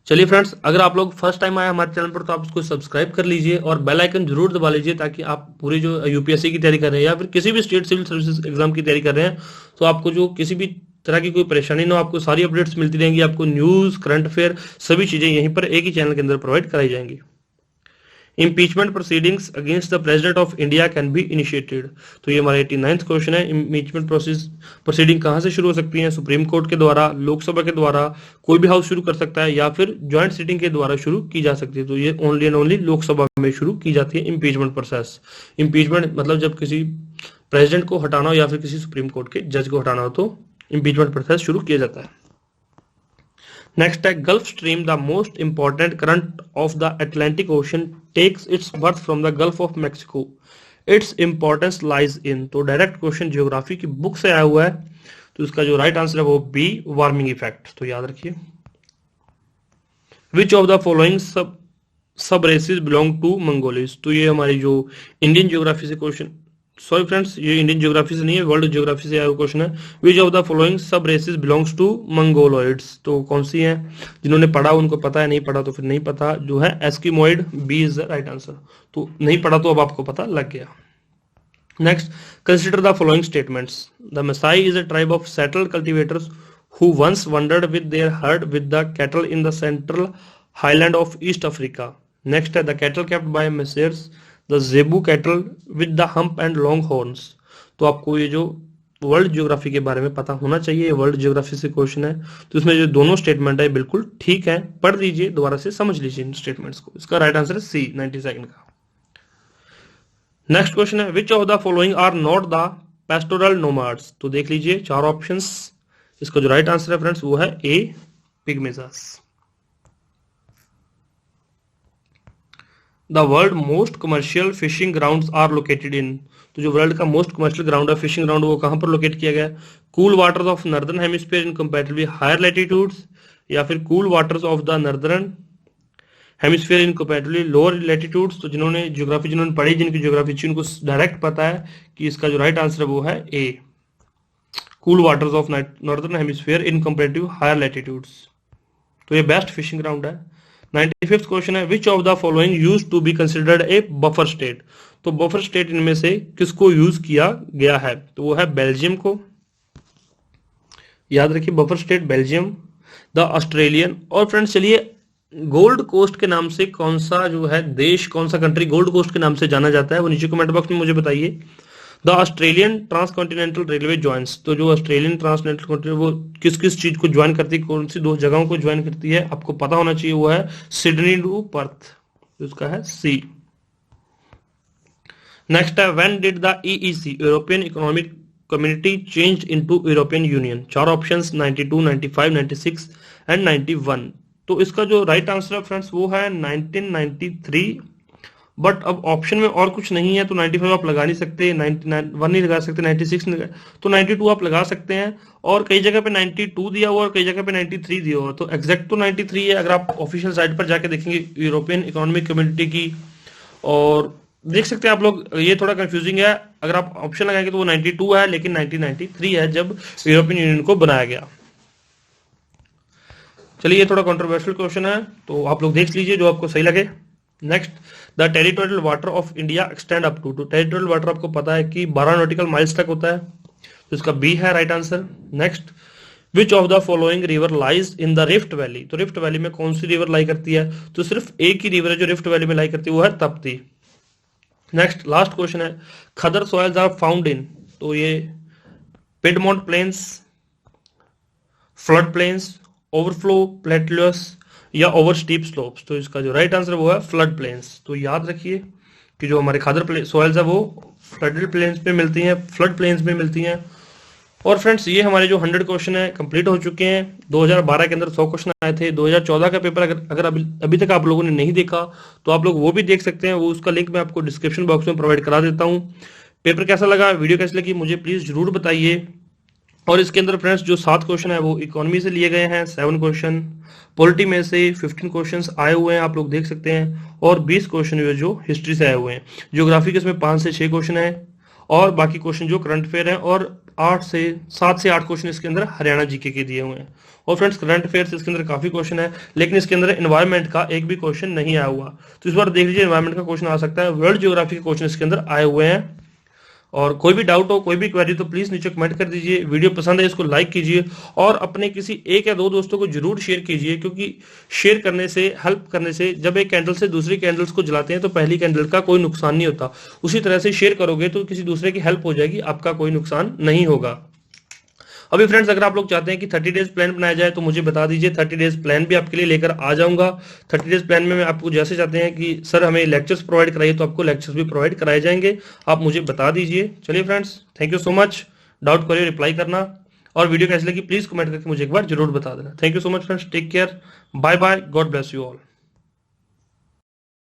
चलिए फ्रेंड्स, अगर आप लोग फर्स्ट टाइम आए हमारे चैनल पर तो आप इसको सब्सक्राइब कर लीजिए और बेल आइकन जरूर दबा लीजिए ताकि आप पूरी जो यूपीएससी की तैयारी कर रहे हैं या फिर किसी भी स्टेट सिविल सर्विसेज एग्जाम की तैयारी कर रहे हैं तो आपको जो किसी भी तरह की कोई परेशानी ना हो, आपको सारी अपडेट्स मिलती रहेंगी। आपको न्यूज, करंट अफेयर सभी चीजें यहीं पर एक ही चैनल के अंदर प्रोवाइड कराई जाएंगी। Impeachment proceedings against the president of India can be initiated. तो ये हमारा 89th क्वेश्चन है। इम्पीचमेंट प्रोसीडिंग कहां से शुरू हो सकती है? सुप्रीम कोर्ट के द्वारा, लोकसभा के द्वारा, कोई भी हाउस शुरू कर सकता है या फिर ज्वाइंट सिटिंग के द्वारा शुरू की जा सकती है। तो ये ओनली एंड ओनली लोकसभा में शुरू की जाती है इम्पीचमेंट प्रोसेस। इम्पीचमेंट मतलब जब किसी प्रेसिडेंट को हटाना हो या फिर किसी सुप्रीम कोर्ट के जज को हटाना हो तो इम्पीचमेंट प्रोसेस शुरू किया जाता है। नेक्स्ट है gulf stream, the most important current of the Atlantic ocean takes its birth from the gulf of Mexico, its importance lies in. तो डायरेक्ट क्वेश्चन ज्योग्राफी की बुक से आया हुआ है तो इसका जो राइट आंसर है वो बी, वार्मिंग इफेक्ट। तो याद रखिए। Which of the following sub races belong to Mongoloids. तो ये हमारी जो इंडियन ज्योग्राफी से क्वेश्चन, सॉरी फ्रेंड्स ये इंडियन ज्योग्राफी से नहीं है, वर्ल्ड ज्योग्राफी से आया हुआ क्वेश्चन है। Which of the following sub races belongs to Mongoloids. तो कौन सी है? जिन्होंने पढ़ा उनको पता है, नहीं पढ़ा तो फिर नहीं पता। जो है Eskimoid, B is the right answer. तो नहीं पढ़ा तो अब आपको पता लग गया। Next, consider the following statements. The Masai is a tribe of settled cultivators who once wandered with their herd with the cattle in the central highland of East Africa. Next है the cattle kept by Messrs the Zebu cattle with the hump and long horns. तो आपको ये जो world geography के बारे में पता होना चाहिए, वर्ल्ड ज्योग्राफी से क्वेश्चन है तो इसमें जो दोनों स्टेटमेंट है बिल्कुल ठीक है, पढ़ लीजिए, दोबारा से समझ लीजिए इन स्टेटमेंट्स को। इसका राइट आंसर है सी, 92nd का। नेक्स्ट क्वेश्चन है which of the following are not the pastoral nomads. तो देख लीजिए चार ऑप्शंस, इसका जो राइट आंसर है फ्रेंड्स वो है A, pygmies. The world most commercial fishing grounds are located in. तो जो वर्ल्ड का मोस्ट कमर्शियल ग्राउंड है, फिशिंग ग्राउंड, वो कहां पर लोकेट किया गया है? Cool waters of northern hemisphere in comparatively higher latitudes, या फिर cool waters of the northern hemisphere in comparatively lower latitudes. तो जिन्होंने ज्योग्राफी, जिन्होंने पढ़ी, जिनकी ज्योग्राफी अच्छी, उनको डायरेक्ट पता है कि इसका जो राइट आंसर है वो है A, cool waters of northern hemisphere in comparative higher latitudes. तो ये बेस्ट फिशिंग ग्राउंड है। 95th क्वेश्चन है which of the following used to be considered a buffer state. तो बफर स्टेट इनमें से किसको यूज किया गया है? तो वो है बेल्जियम को, याद रखिए buffer state Belgium, the Australian. और फ्रेंड्स चलिए, गोल्ड कोस्ट के नाम से कौन सा जो है देश, कौन सा कंट्री गोल्ड कोस्ट के नाम से जाना जाता है वो नीचे कमेंट बॉक्स में मुझे बताइए। The Australian transcontinental railway joins. तो जो ऑस्ट्रेलियन ट्रांसकॉन्टिनेंटल वो किस किस चीज को ज्वाइन करती है, कौन सी दो जगहों को ज्वाइन करती है, आपको पता होना चाहिए। वो है सिडनी टू पर्थ, उसका है सी। नेक्स्ट है when did the EEC European economic community change into European union. चार ऑप्शंस 92, 95, 96 एंड 91। तो इसका जो राइट आंसर है फ्रेंड्स वो है 1993 बट अब ऑप्शन में और कुछ नहीं है तो 95 आप लगा नहीं सकते, 99 नहीं लगा सकते, 96 नहीं लगा, तो 92 आप लगा सकते हैं। और कई जगह पे 92 दिया हुआ और कई जगह पे 93 दिया हुआ, तो एग्जैक्ट तो 93 है अगर आप ऑफिशियल साइट पर जाके देखेंगे यूरोपियन इकोनॉमिक कम्युनिटी की। और देख सकते हैं आप लोग, ये थोड़ा कंफ्यूजिंग है, अगर आप ऑप्शन लगाएंगे तो वो 92 है लेकिन 1993 है जब यूरोपियन यूनियन को बनाया गया। चलिए ये थोड़ा कंट्रोवर्शियल क्वेश्चन है तो आप लोग देख लीजिए जो आपको सही लगे। Next, the territorial water of India extend up to, तो टेरिटोरियल वाटर आपको पता है कि 12 नॉटिकल माइल्स तक होता है, तो इसका बी है right answer. Next, which of the following river lies in the rift valley, तो रिफ्ट वैली में कौन सी रिवर लाई करती है, तो सिर्फ एक ही रिवर है जो रिफ्ट वैली में लाई करती है, वो है तप्ती। नेक्स्ट लास्ट क्वेश्चन है, khadar soils are found in, तो ये piedmont plains, flood plains, overflow plateaus या ओवर स्टीप स्लोप्स, तो इसका जो राइट आंसर वो है फ्लड प्लेन्स। तो याद रखिए कि जो हमारे खादर सॉइल्स है वो फ्लडेड प्लेन्स पे मिलती हैं, फ्लड प्लेन्स में मिलती हैं। और फ्रेंड्स ये हमारे जो 100 क्वेश्चन है कंप्लीट हो चुके हैं। 2012 के अंदर 100 क्वेश्चन आए थे। 2014 का पेपर अगर अभी तक आप लोगों ने नहीं देखा तो आप लोग वो भी देख सकते हैं, वो उसका लिंक मैं आपको डिस्क्रिप्शन बॉक्स में प्रोवाइड करा देता हूँ। पेपर कैसा लगा, वीडियो कैसी लगी, मुझे प्लीज जरूर बताइए। और इसके अंदर फ्रेंड्स जो 7 क्वेश्चन है वो इकोनॉमी से लिए गए हैं, 7 क्वेश्चन पॉलिटी में से 15 क्वेश्चंस आए हुए हैं, आप लोग देख सकते हैं। और 20 क्वेश्चन जो हिस्ट्री से आए हुए हैं। ज्योग्राफी के इसमें 5 से 6 क्वेश्चन है और बाकी क्वेश्चन जो करंट अफेयर है, और 7 से 8 क्वेश्चन इसके अंदर हरियाणा जीके के दिए हुए हैं। और फ्रेंड्स करंट अफेयर इसके अंदर काफी क्वेश्चन है, लेकिन इसके अंदर एनवायरमेंट का एक भी क्वेश्चन नहीं आया हुआ। तो इस बार देख लीजिए एनवायरमेंट का क्वेश्चन आ सकता है, वर्ल्ड ज्योग्राफी के क्वेश्चन इसके अंदर आए हुए हैं। और कोई भी डाउट हो, कोई भी क्वेरी तो प्लीज नीचे कमेंट कर दीजिए। वीडियो पसंद है इसको लाइक कीजिए और अपने किसी 1 या 2 दोस्तों को जरूर शेयर कीजिए, क्योंकि शेयर करने से, हेल्प करने से, जब एक कैंडल से दूसरी कैंडल्स को जलाते हैं तो पहली कैंडल का कोई नुकसान नहीं होता। उसी तरह से शेयर करोगे तो किसी दूसरे की हेल्प हो जाएगी, आपका कोई नुकसान नहीं होगा। अभी फ्रेंड्स अगर आप लोग चाहते हैं कि 30 डेज प्लान बनाया जाए तो मुझे बता दीजिए, 30 डेज प्लान भी आपके लिए लेकर आ जाऊंगा। 30 डेज प्लान में मैं आपको जैसे चाहते हैं कि सर हमें लेक्चर्स प्रोवाइड कराइए तो आपको लेक्चर्स भी प्रोवाइड कराए जाएंगे, आप मुझे बता दीजिए। चलिए friends, thank you so much. Doubt करिए, रिप्लाई करना, और वीडियो कैसी लगी प्लीज कमेंट करके मुझे एक बार जरूर बता देना। Thank you so much friends, take care, bye bye, God bless you all.